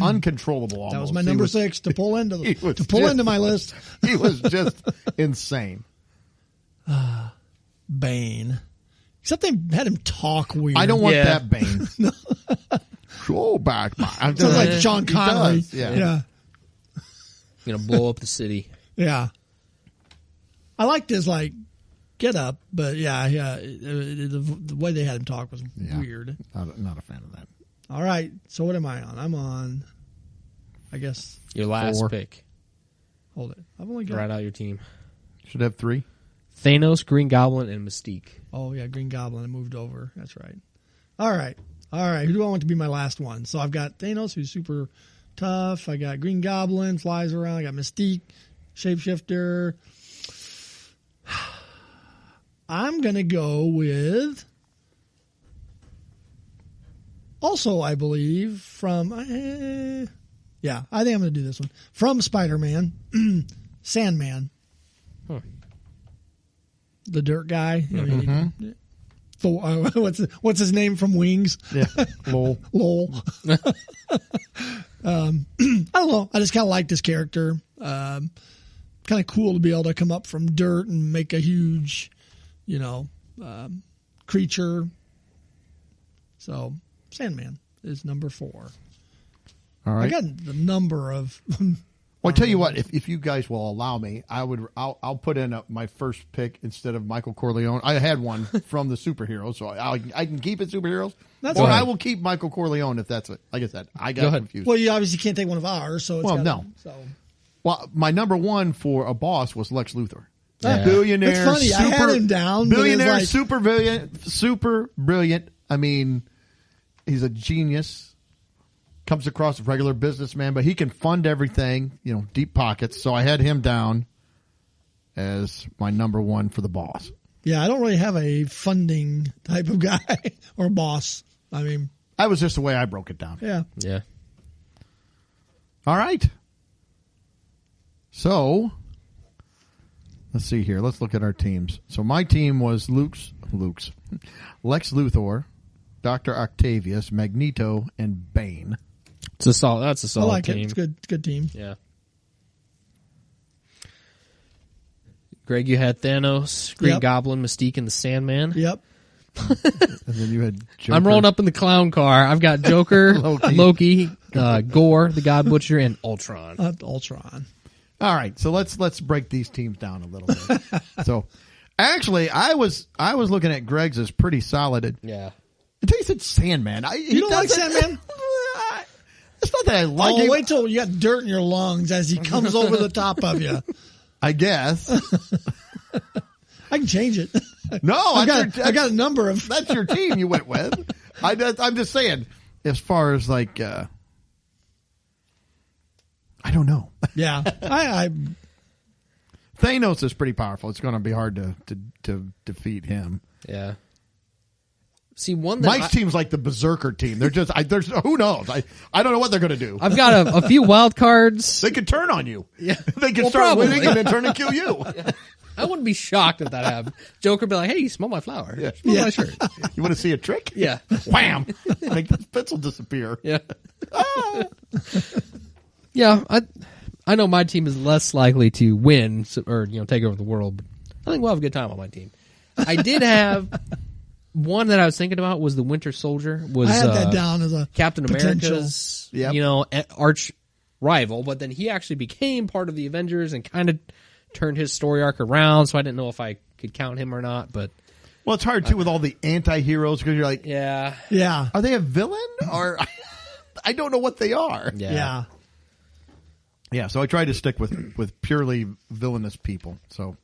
uncontrollable. Almost. That was my number 6 to pull into into my list. He was just insane. Bane. Except they had him talk weird. I don't want that Bane. Go back. Sounds like Sean Connery. Yeah. Gonna blow up the city. Yeah. I liked his get up, but the way they had him talk was weird. Not a fan of that. All right. So what am I on? I'm on, I guess. Your last 4. pick. Hold it. I've only got. Write out your team. Should have 3. Thanos, Green Goblin, and Mystique. Oh, yeah. Green Goblin. I moved over. That's right. All right. Who do I want to be my last one? So I've got Thanos, who's super tough. I got Green Goblin, flies around. I got Mystique, shapeshifter. I'm going to go with, also, I believe, from, I think I'm going to do this one. From Spider-Man, Sandman. The dirt guy. Thor, what's his name from Wings? Yeah. Lol. I don't know. I just kind of like this character. Kind of cool to be able to come up from dirt and make a huge, creature. So Sandman is number 4. All right. I got the number of. Well, I tell you what, if you guys will allow me, I'll put in my first pick instead of Michael Corleone. I had one from the superheroes, so I can keep it superheroes. That's or right. I will keep Michael Corleone if that's it. Like I said, I got confused. Well, you obviously can't take one of ours, so it's Well, my number 1 for a boss was Lex Luthor. Yeah. Billionaire. It's funny. I had him down. Billionaire, super brilliant. I mean, he's a genius. Comes across a regular businessman, but he can fund everything, deep pockets. So I had him down as my number 1 for the boss. Yeah, I don't really have a funding type of guy or boss. I mean, that was just the way I broke it down. Yeah. Yeah. All right. So let's see here. Let's look at our teams. So my team was Lex Luthor, Dr. Octavius, Magneto, and Bane. That's a solid I like team. it. It's good. It's a good team. Yeah. Greg, you had Thanos, Green Goblin, Mystique, and the Sandman. Yep. And then you had Joker. I'm rolling up in the clown car. I've got Joker, Loki, Gore, the God Butcher, and Ultron. Ultron. All right, so let's break these teams down a little bit. So, actually, I was looking at Greg's as pretty solid. Yeah. Until you said Sandman. You don't like Sandman? It's not that I like him. Wait till you got dirt in your lungs as he comes over the top of you. I guess. I can change it. No, I got a number of. That's your team you went with. I'm just saying, as far as I don't know. Yeah, I Thanos is pretty powerful. It's going to be hard to defeat him. Yeah. See, one that Mike's team's like the Berserker team. They're just there's who knows. I don't know what they're going to do. I've got a few wild cards. They could turn on you. Yeah. They could start probably. winning and then turn and kill you. Yeah. I wouldn't be shocked if that happened. Joker would be like, "Hey, you smell my flower? Yeah. Smell my shirt." You want to see a trick? Yeah. Wham! Make the pencil disappear. Yeah. Yeah. I know my team is less likely to win or take over the world, but I think we'll have a good time on my team. I did have one that I was thinking about was the Winter Soldier. I had that down as a Captain potential. America's arch rival, but then he actually became part of the Avengers and kind of turned his story arc around, so I didn't know if I could count him or not. But well, it's hard too with all the anti-heroes because you're like, yeah, are they a villain or I don't know what they are. Yeah. So I tried to stick with purely villainous people. So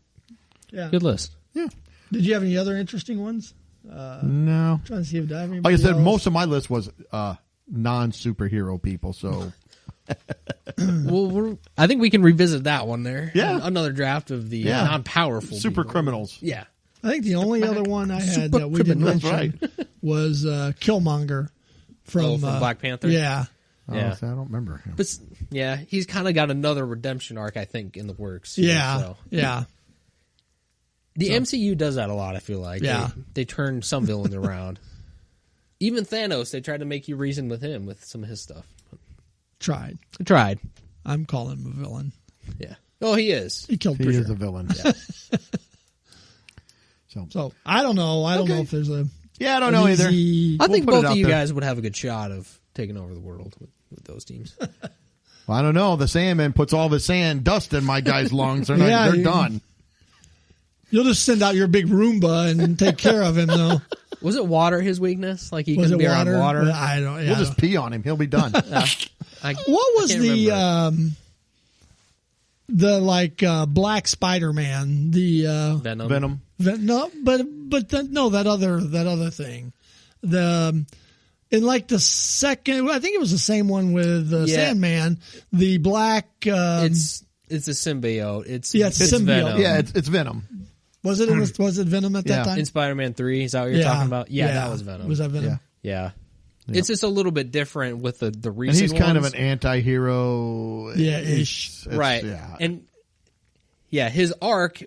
yeah, good list. Yeah. Did you have any other interesting ones? No. Trying to see if I have like I said, else. most of my list was non-superhero people. So. Well, I think we can revisit that one there. Yeah. Another draft of the non-powerful super people. criminals. Yeah. I think the only other one I had Super that we didn't criminals, mention was Killmonger from Black Panther. Yeah. Yeah. I don't remember him. But yeah, he's kind of got another redemption arc, I think, in the works. Yeah. So. Yeah. The MCU does that a lot, I feel like. Yeah. They turn some villains around. Even Thanos, they tried to make you reason with him with some of his stuff. Tried. Tried. I'm calling him a villain. Yeah. Oh, he is. He killed He Bridger. is a villain. Yeah. So I don't know. I don't know if there's a. Yeah, I don't know either. easy- I think put it both out of you there. guys would have a good shot of taking over the world with those teams. Well, I don't know. The Sandman puts all the sand dust in my guys' lungs. They're, Yeah, they're done. You'll just send out your big Roomba and take care of him, though. Was it water his weakness? Like he Was couldn't it be around water? I don't. Yeah, We'll just pee on him. He'll be done. what was can't the remember. Black Spider-Man? The Venom. Venom. that other thing. In like the second, I think it was the same one with Sandman. The black. It's a symbiote. It's symbiote. Venom. Yeah, it's Venom. Was it Venom at that Yeah. time? In Spider-Man 3, is that what you're talking about? Yeah, that was Venom. Was that Venom? Yeah. It's just a little bit different with the And recent he's kind of ones. an anti-hero. Yeah, ish. Right. Yeah. And his arc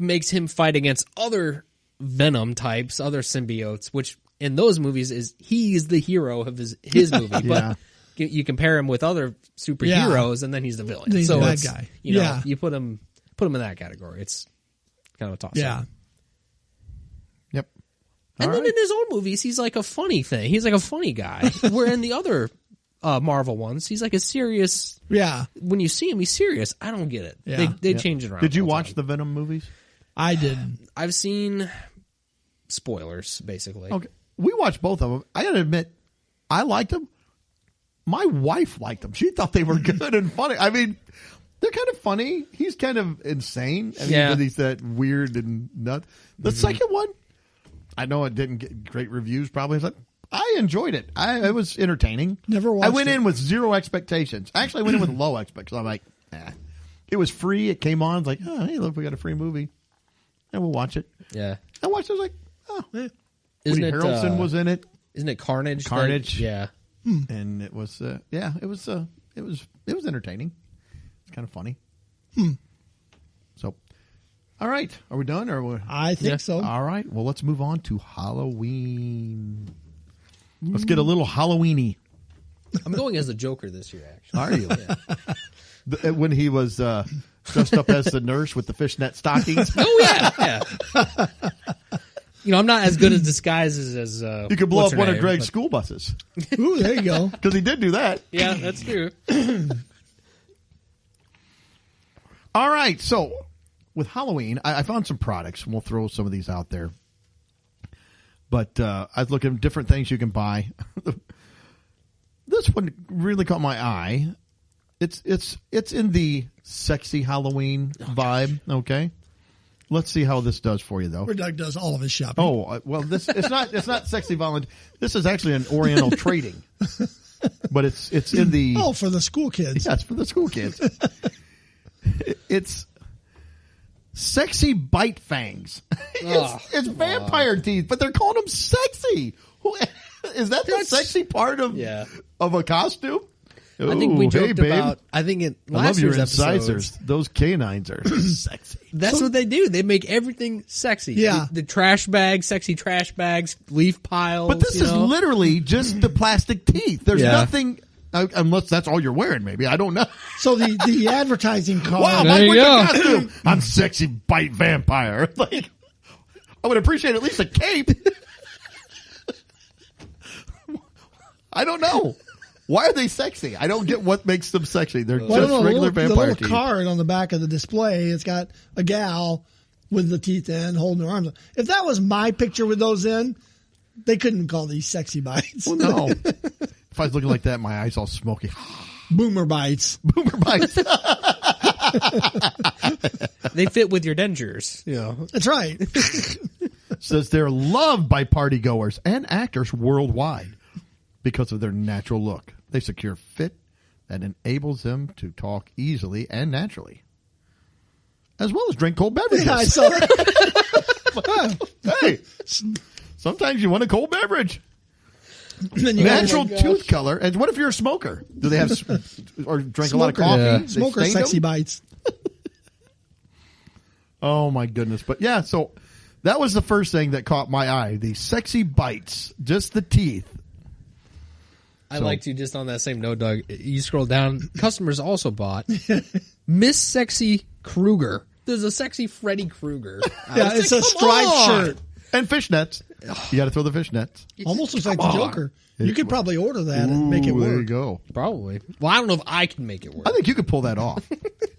makes him fight against other Venom types, other symbiotes, which in those movies he's the hero of his movie. But you compare him with other superheroes and then he's the villain. He's so the bad it's, guy. You put him in that category. It's kind of a toss. Yeah. Yep. And All then right. in his own movies, he's like a funny thing. He's like a funny guy. Where in the other Marvel ones, he's like a serious. Yeah. When you see him, he's serious. I don't get it. Yeah. They change it around. Did you all the watch time. the Venom movies? I didn't. I've seen spoilers, basically. Okay. We watched both of them. I got to admit, I liked them. My wife liked them. She thought they were good and funny. I mean, they're kind of funny. He's kind of insane. I mean, Yeah. but he's that weird and nuts. The second one, I know it didn't get great reviews probably, but I enjoyed it. It was entertaining. Never watched I went it. in with zero expectations. Actually, I went in with low expectations. I'm like, It was free. It came on. It's like, oh, hey, look, we got a free movie. And we'll watch it. Yeah. I watched it. I was like, oh, Isn't Woody it, Harrelson was in it. Isn't it Carnage? Carnage. Yeah. And it was, it was entertaining. It's kind of funny. So, all right, are we done? Or I think so. all right. Well, let's move on to Halloween. Let's get a little Halloweeny. I'm going as the Joker this year, actually. Are you? When he was dressed up as the nurse with the fishnet stockings. Oh, yeah. I'm not as good at disguises as You could blow what's up her one of name, Greg's but- school buses Ooh, there you go. because he did do that. Yeah, that's true. All right, so with Halloween, I found some products, and we'll throw some of these out there. But I was looking at different things you can buy. This one really caught my eye. It's in the sexy Halloween vibe. Okay, let's see how this does for you, though. Where Doug does all of his shopping. Oh well, it's not sexy volunteer. This is actually an Oriental trading, but it's in the for the school kids. Yes, for the school kids. It's sexy bite fangs. It's vampire teeth, but they're calling them sexy. Is that the sexy part of a costume? I think we Ooh, joked hey, babe. about. I think in I last love your year's incisors. episodes, Those canines are sexy. that's what they do. They make everything sexy. Yeah. the trash bags, sexy trash bags, leaf piles. But this is literally just the plastic teeth. There's nothing, unless that's all you're wearing. Maybe I don't know. So the advertising card. Wow, There Mike, you what's your go. costume? I'm sexy bite vampire. Like, I would appreciate at least a cape. I don't know. Why are they sexy? I don't get what makes them sexy. They're Well, I don't just know, regular the vampire little teeth. card on the back of the display, it's got a gal with the teeth in, holding her arms up. If that was my picture with those in, they couldn't call these sexy bites. Well, no. If I was looking like that, my eyes all smoky. Boomer bites. Boomer bites. They fit with your dentures. That's right. Says they're loved by partygoers and actors worldwide because of their natural look. They secure fit that enables them to talk easily and naturally, as well as drink cold beverages. Yeah, I saw that. Hey, sometimes you want a cold beverage. Then you Natural go, tooth color. And what if you're a smoker? Do they have or drink a lot of Smoker. coffee? Yeah. They Smoker stain sexy them? bites. Oh my goodness. But yeah, so that was the first thing that caught my eye. The sexy bites, just the teeth. I like to, just on that same note, Doug, you scroll down, customers also bought Miss Sexy Kruger. There's a sexy Freddy Krueger. Yeah, it's a striped shirt. And fishnets. You got to throw the fishnets. Almost looks like the Joker. You could probably order that and make it work. There you go. Probably. Well, I don't know if I can make it work. I think you could pull that off.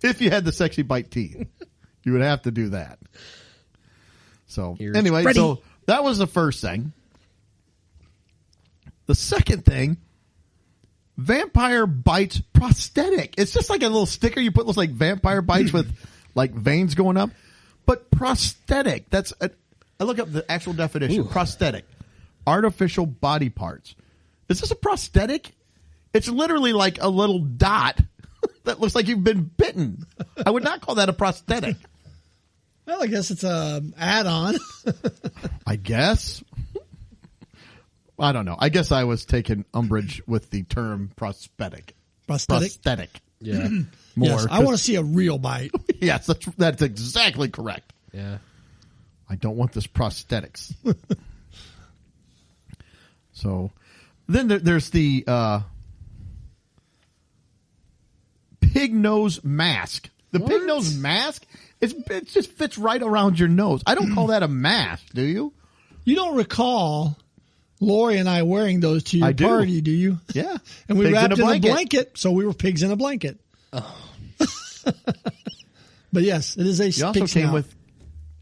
If you had the sexy bite teeth, you would have to do that. So, Here's anyway, Freddy. so that was the first thing. The second thing, vampire bites prosthetic. It's just like a little sticker you put, looks like vampire bites with like veins going up, but prosthetic. I look up the actual definition. Ooh. Prosthetic, artificial body parts. Is this a prosthetic? It's literally like a little dot that looks like you've been bitten. I would not call that a prosthetic. Well, I guess it's a add-on. I guess. I don't know. I guess I was taking umbrage with the term prosthetic. Prosthetic. Yeah. More. Yes, I want to see a real bite. Yes, that's exactly correct. Yeah. I don't want this prosthetics. So then there's the pig nose mask. The pig nose mask, it just fits right around your nose. I don't call that a mask, do you? You don't recall Lori and I wearing those to your I do. party, do you? Yeah. And we Pigs wrapped in a blanket, so we were pigs in a blanket. Oh. But yes, it is a You also pig came snout. with,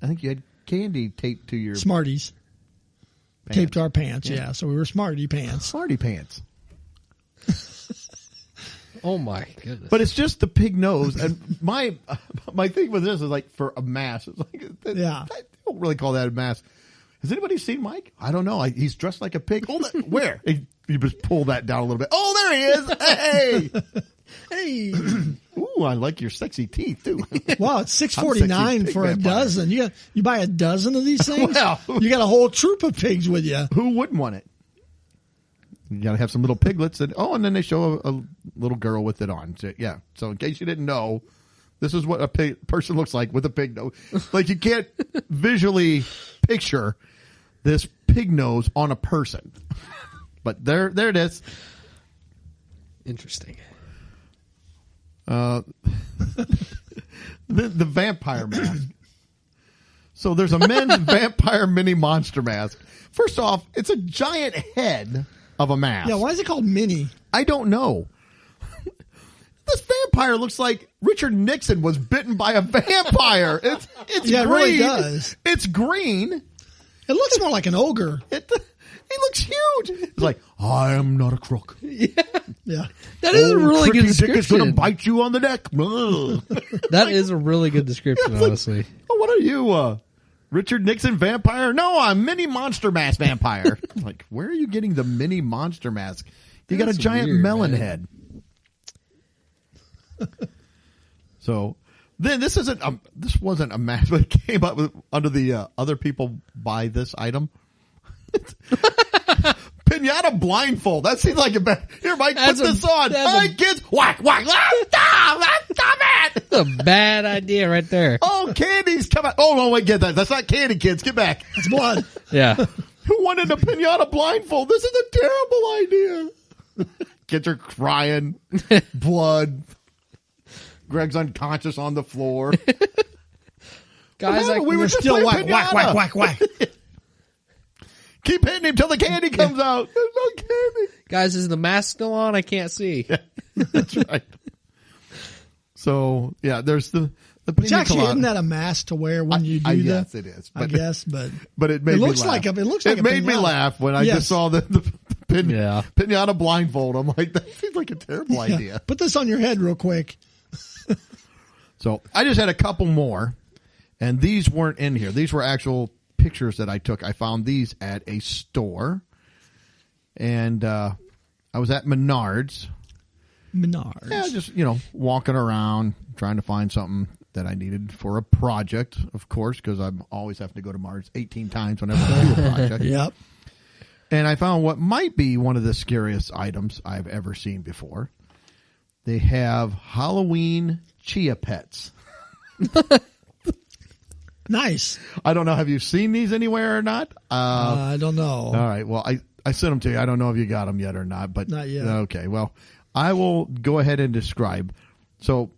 I think you had candy taped to your Smarties. pants. Taped to our pants, yeah. So we were Smartie pants. Smarty pants. Oh my goodness. But it's just the pig nose, and my thing with this is like for a mask. It's like, Yeah. I don't really call that a mask. Has anybody seen Mike? I don't know. He's dressed like a pig. Hold it. Where? You just pull that down a little bit. Oh, there he is. Hey, Hey. ooh, I like your sexy teeth too. Wow, it's $6.49 sexy pig for a vampire. dozen. You buy a dozen of these things? Well. You got a whole troop of pigs with you. Who wouldn't want it? You got to have some little piglets, and then they show a little girl with it on. So, yeah. So in case you didn't know, this is what a person looks like with a pig nose. Like you can't visually picture this pig nose on a person, but there it is. Interesting. The vampire mask. So there's a men's vampire mini monster mask. First off, it's a giant head of a mask. Yeah, why is it called mini? I don't know. This vampire looks like Richard Nixon was bitten by a vampire. It's Yeah, it green. really does. It's green. It looks more like an ogre. He looks huge. It's like, I am not a crook. Yeah. That is a really good Tricky dick is going to description. bite you on the neck. Ugh. That is a really good description, honestly. Oh, what are you, Richard Nixon vampire? No, I'm mini monster mask vampire. Like, where are you getting the mini monster mask? You got a That's giant weird, melon man. head. So then this wasn't a mask, but it came up under the other people buy this item. Pinata blindfold. That seems like a bad. Here, Mike, That's put a- this on. that's All right, kids, whack, whack. Stop it. That's a bad idea right there. Oh, candy's coming. Oh, no, wait, get that. That's not candy, kids. Get back. It's blood. Yeah. Who wanted a pinata blindfold? This is a terrible idea. Kids are crying. Blood. Greg's unconscious on the floor. Guys, What happened? We were We're just still playing whack, pinata. whack, whack, whack. Keep hitting him till the candy comes out. There's no candy. guys, is the mask still on? I can't see. That's right. So, yeah, there's the Which pina actually, colada. isn't that a mask to wear when you do that? Yes, it is. I guess, but But it made It looks me laugh. like a- it looks like a made me pinata. laugh when I Yes. just saw the Yeah. pinata blindfold. I'm like, that seems like a terrible yeah. idea. Put this on your head real quick. So I just had a couple more, and these weren't in here. These were actual pictures that I took. I found these at a store, and I was at Menards. Menards. Yeah, just, walking around, trying to find something that I needed for a project, of course, because I'm always having to go to Mars 18 times whenever I do a project. Yep. And I found what might be one of the scariest items I've ever seen before. They have Halloween chia pets. Nice. I don't know. Have you seen these anywhere or not? I don't know. All right. Well, I sent them to you. I don't know if you got them yet or not, but Not yet. Okay, well, I will go ahead and describe. So,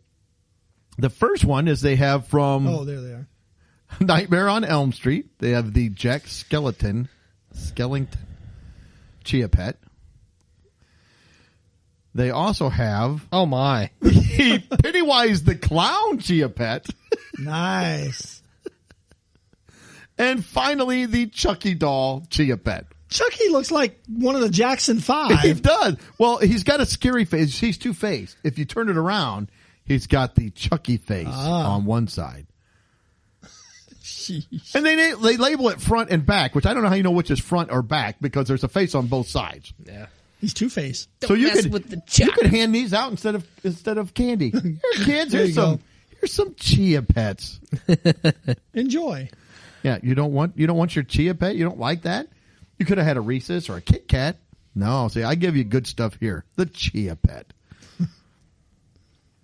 the first one is they have from Oh, there they are. Nightmare on Elm Street. They have the Jack Skellington Chia Pet. They also have Oh my! the Pennywise the Clown Chia Pet. Nice. And finally, the Chucky doll Chia Pet. Chucky looks like one of the Jackson He 5. does. Well, he's got a scary face. He's two-faced. If you turn it around, he's got the Chucky face on one side. Sheesh. And they label it front and back, which I don't know how you know which is front or back because there's a face on both sides. Yeah. He's Two-Face. So you mess could with the you Chuck. could hand these out instead of candy. Here, kids, There here's you go. some Chia Pets. Enjoy. Yeah, you don't want your Chia Pet? You don't like that? You could have had a Reese's or a Kit Kat. No, see, I give you good stuff here. The Chia Pet.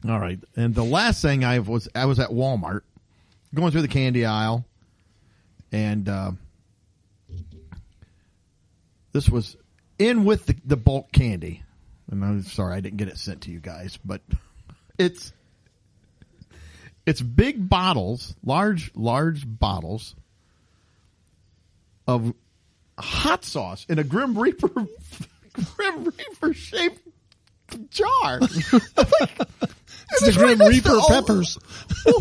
All right, and the last thing I was at Walmart, going through the candy aisle, and this was in with the bulk candy. And I'm sorry I didn't get it sent to you guys, but it's big bottles, large bottles of hot sauce in a Grim Reaper shaped jar. It's the Grim Reaper peppers. Who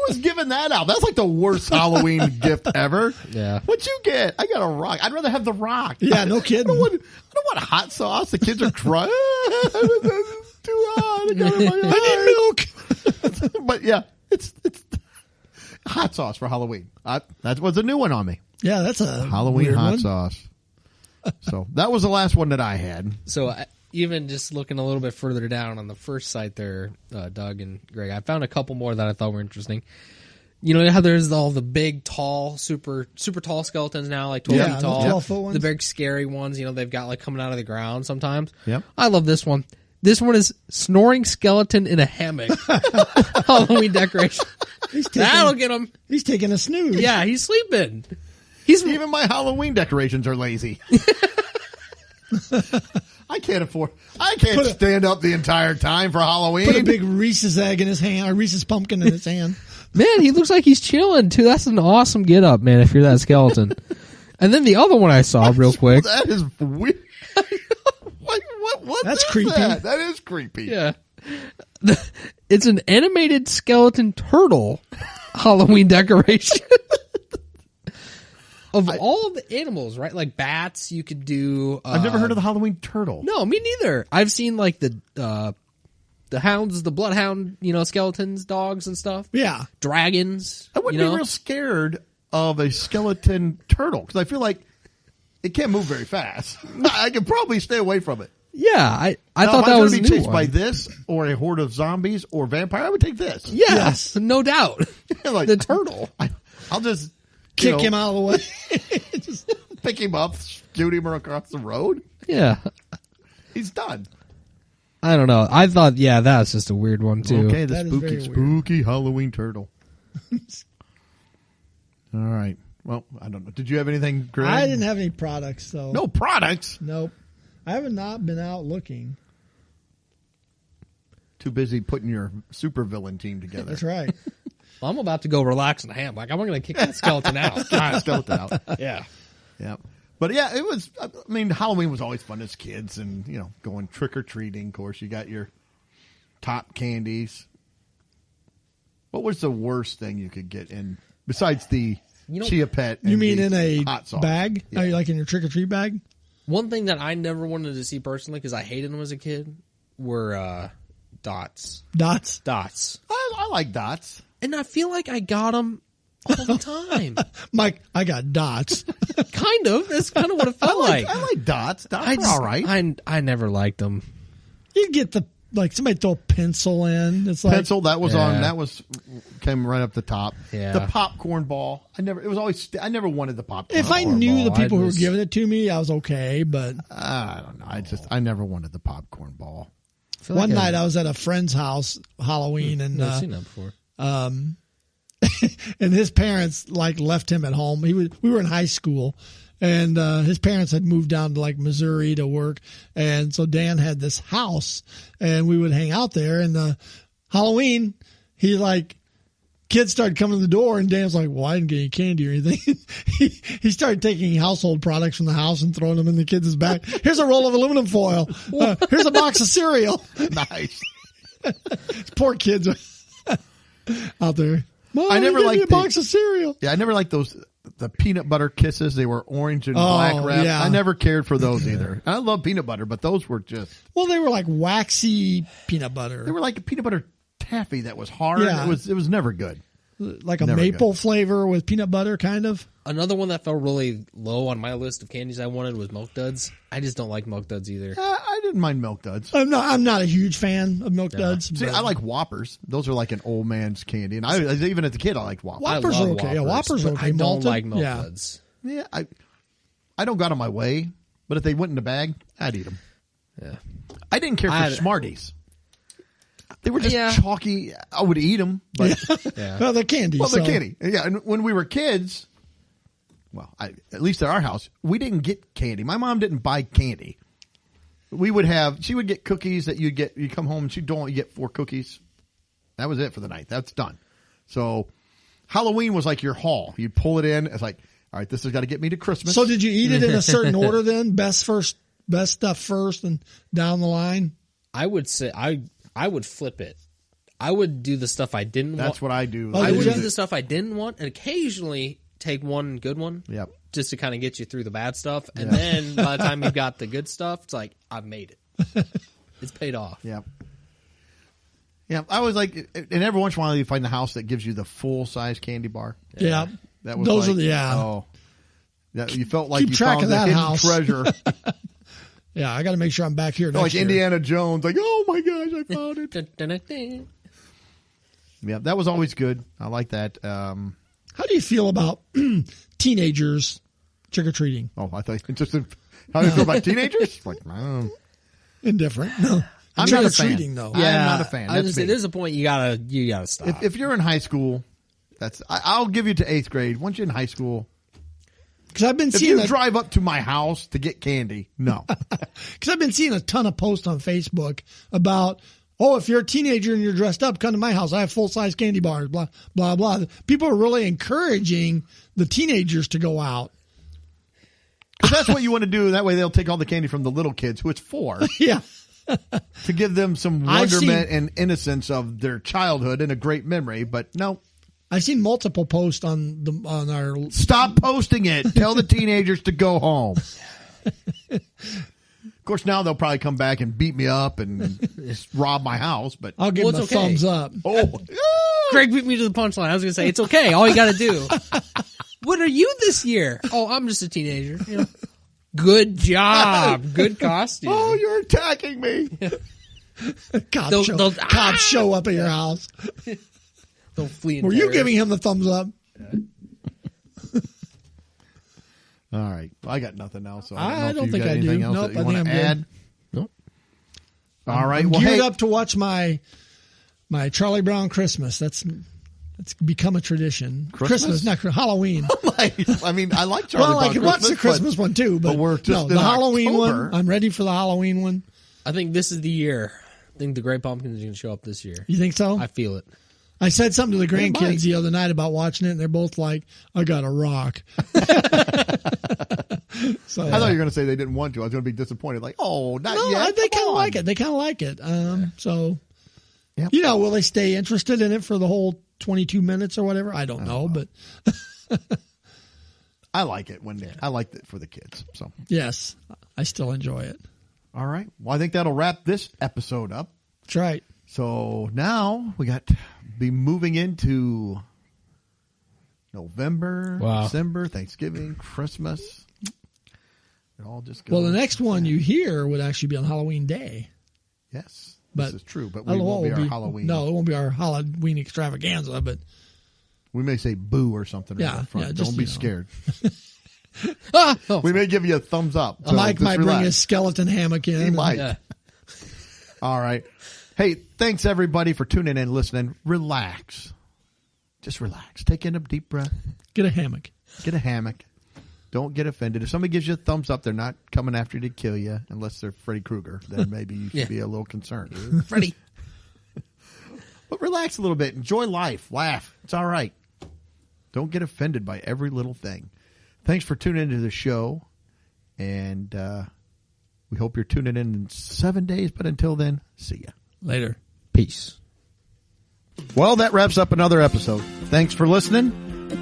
was giving that out? That's like the worst Halloween gift ever. Yeah. What'd you get? I got a rock. I'd rather have the rock. Yeah, no kidding. I don't want hot sauce. The kids are crying. It's too hot. I got it in my I need milk. but yeah, it's hot sauce for Halloween. That was a new one on me. Yeah, that's a Halloween weird hot one. sauce. So that was the last one that I had. So even just looking a little bit further down on the first site there, Doug and Greg, I found a couple more that I thought were interesting. You know how there's all the big, tall, super tall skeletons now, like 12 Yeah, feet the tall. 12-foot ones. The big scary ones, they've got like coming out of the ground sometimes. Yep. I love this one. This one is snoring skeleton in a hammock. Halloween decoration. That'll get him. He's taking a snooze. Yeah, he's sleeping. Even my Halloween decorations are lazy. I can't stand up the entire time for Halloween. Put a big Reese's egg in his hand, or Reese's pumpkin in his hand. Man, he looks like he's chilling too. That's an awesome get up, man, if you're that skeleton. And then the other one I saw real quick. That is weird. What That's is creepy. That is creepy. Yeah. It's an animated skeleton turtle Halloween decoration. Of all the animals, right? Like bats, you could do. I've never heard of the Halloween turtle. No, me neither. I've seen like the hounds, the bloodhound, skeletons, dogs and stuff. Yeah. Dragons. I wouldn't be real scared of a skeleton turtle because I feel like it can't move very fast. I could probably stay away from it. Yeah, I Now, thought if that I was be a new chased one. by this or a horde of zombies or vampire. I would take this. Yes, no doubt. Like, The turtle. I'll just Kick him out of the way. just pick him up, shoot him across the road. Yeah. He's done. I don't know. I thought, that's just a weird one too. Okay, the That is very spooky Halloween turtle. All right. Well, I don't know. Did you have anything, Greg? I didn't have any products, so No products. Nope. I have not been out looking. Too busy putting your supervillain team together. That's right. Well, I'm about to go relax in the hammock. I'm going to kick that skeleton out. Skeleton out. Yeah. Yeah. But yeah, it was, I mean, Halloween was always fun as kids and, going trick-or-treating. Of course, you got your top candies. What was the worst thing you could get in, besides the Chia Pet? And You mean the in a hot sauce? bag? Yeah. Are you like in your trick-or-treat bag? One thing that I never wanted to see personally because I hated them as a kid were dots. Dots? Dots. I like dots. And I feel like I got them all the time. Mike, I got dots. Kind of. That's kind of what it felt like. I like dots. Dots are all right. I never liked them. You get somebody throw a pencil in. It's like Pencil, that was Yeah. came right up the top. Yeah. The popcorn ball. I never wanted the popcorn. If I ball. knew the ball, people who were I'd giving it to me, I was okay. But I don't know. I never wanted the popcorn ball. I feel one like night I was at a friend's house Halloween, and I've never seen that before. and his parents left him at home. We were in high school, And his parents had moved down to like Missouri to work. And so Dan had this house and we would hang out there. And Halloween, kids started coming to the door and Dan's like, well, I didn't get any candy or anything. he started taking household products from the house and throwing them in the kids' back. Here's a roll of aluminum foil. Here's a box of cereal. Nice. Poor kids out there. Mom, I never liked a box of cereal. Yeah, I never liked the peanut butter kisses. They were orange and black wrapped. Yeah. I never cared for those either. I love peanut butter, but those were just... Well, they were like waxy peanut butter. They were like a peanut butter taffy that was hard. Yeah. It was never good. Like a Never maple good. flavor with peanut butter, kind of. Another one that fell really low on my list of candies I wanted was Milk Duds. I just don't like Milk Duds either. I didn't mind Milk Duds. I'm not a huge fan of Milk Duds. See, but I like Whoppers. Those are like an old man's candy. And even as a kid, I liked Whoppers. Whoppers I love are okay. Yeah, Whoppers but are okay. I don't Malted, like Milk yeah. Duds. Yeah, I don't go out of my way, but if they went in a bag, I'd eat them. Yeah. I didn't care for Smarties. They were just Yeah. chalky. I would eat them, but Yeah. Well, they're candy. well, they're so- candy. Yeah, and when we were kids, well, at least at our house, we didn't get candy. My mom didn't buy candy. She would get cookies that you come home and she'd only get 4 cookies. That was it for the night. That's done. So Halloween was like your haul. You'd pull it in. It's like, all right, this has got to get me to Christmas. So did you eat it in a certain order then? Best stuff first and down the line? I would say I would flip it. I would do the stuff I didn't want. That's what I do. Oh, I did would you? do the stuff I didn't want and occasionally take one good one. Yep. Just to kind of get you through the bad stuff. And then by the time you've got the good stuff, it's like, I've made it. It's paid off. Yeah. Yeah, I was like, and every once in a while you find the house that gives you the full size candy bar. Yeah. That was Those like, are oh, that you felt like Keep you track found of the that hidden house. treasure. Yeah, I got to make sure I'm back here next Like year. Indiana Jones, like, oh my gosh, I found it. Dun-dun-dun-dun. Yeah, that was always good. I like that. How do you feel about teenagers trick-or-treating? I thought just how do you feel about teenagers? Like, Indifferent. No. I'm not a fan. Trick-or-treating, though. I'm not a fan. I That's was say me. there's a point you gotta stop. If you're in high school, I'll give you to 8th grade. Once you're in high school, Because I've been if seeing you drive up to my house to get candy, no. Because I've been seeing a ton of posts on Facebook about, if you're a teenager and you're dressed up, come to my house. I have full-size candy bars, blah, blah, blah. People are really encouraging the teenagers to go out. Because that's what you want to do. That way they'll take all the candy from the little kids, who it's for, Yeah. to give them some I've wonderment and innocence of their childhood and a great memory. But no, I've seen multiple posts on our. stop posting it. Tell the teenagers to go home. Of course, now they'll probably come back and beat me up and just rob my house. But I'll give Well, them a it's okay. thumbs up. Greg beat me to the punchline. I was gonna say it's okay. All you gotta do. What are you this year? Oh, I'm just a teenager. You know? Good job. Good costume. Oh, you're attacking me. Cops show up at your house. They'll flee. in Were you terror. giving him the thumbs up? All right. Well, I got nothing else. So I if don't you think got I do. anything else Nope, that you I want think to I'm good. add? Nope. All right. I'm Well, geared hey, up to watch my Charlie Brown Christmas. That's become a tradition. Christmas? not Halloween. I mean, I like Charlie Well, I Brown could watch the Christmas, Christmas one too, but we're just no, in the Halloween October. one. I'm ready for the Halloween one. I think this is the year. I think the Great Pumpkins are gonna show up this year. You think so? I feel it. I said something to the They might. grandkids the other night about watching it, and they're both like, "I got a rock." So I thought you were going to say they didn't want to. I was going to be disappointed. Like, oh, not no, yet. they Come kind of on. like it. They kind of like it. So, Yep. will they stay interested in it for the whole 22 minutes or whatever? I don't know, but I like it I like it for the kids. So, yes, I still enjoy it. all right. Well, I think that'll wrap this episode up. That's right. So now we got be moving into November, Wow. December, Thanksgiving, Christmas. It all just goes. Well, the next one you hear would actually be on Halloween Day. Yes, But this is true. But I we don't know won't what be will our Halloween. No, it won't be our Halloween extravaganza, but We may say boo or something. Yeah, right up front. yeah, just, Don't be you know. scared. Oh, We may give you a thumbs up. So Mike just might bring relax. his skeleton hammock in. He might. yeah. All right. Hey, thanks everybody for tuning in and listening. Relax. Just relax. Take in a deep breath. Get a hammock. Get a hammock. Don't get offended. If somebody gives you a thumbs up, they're not coming after you to kill you, unless they're Freddy Krueger. Then maybe you should be a little concerned. Freddy. But relax a little bit. Enjoy life. Laugh. It's all right. Don't get offended by every little thing. Thanks for tuning into the show. And we hope you're tuning in 7 days. But until then, see ya. Later. Peace. Well, that wraps up another episode. Thanks for listening.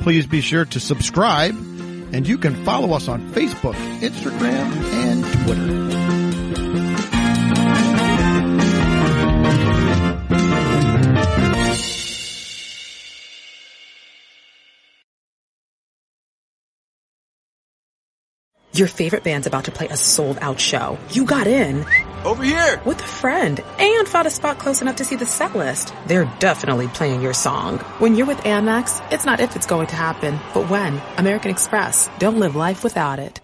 Please be sure to subscribe. And you can follow us on Facebook, Instagram, and Twitter. Your favorite band's about to play a sold-out show. You got in. Over here! With a friend. And found a spot close enough to see the set list. They're definitely playing your song. When you're with Amex, it's not if it's going to happen, but when. American Express. Don't live life without it.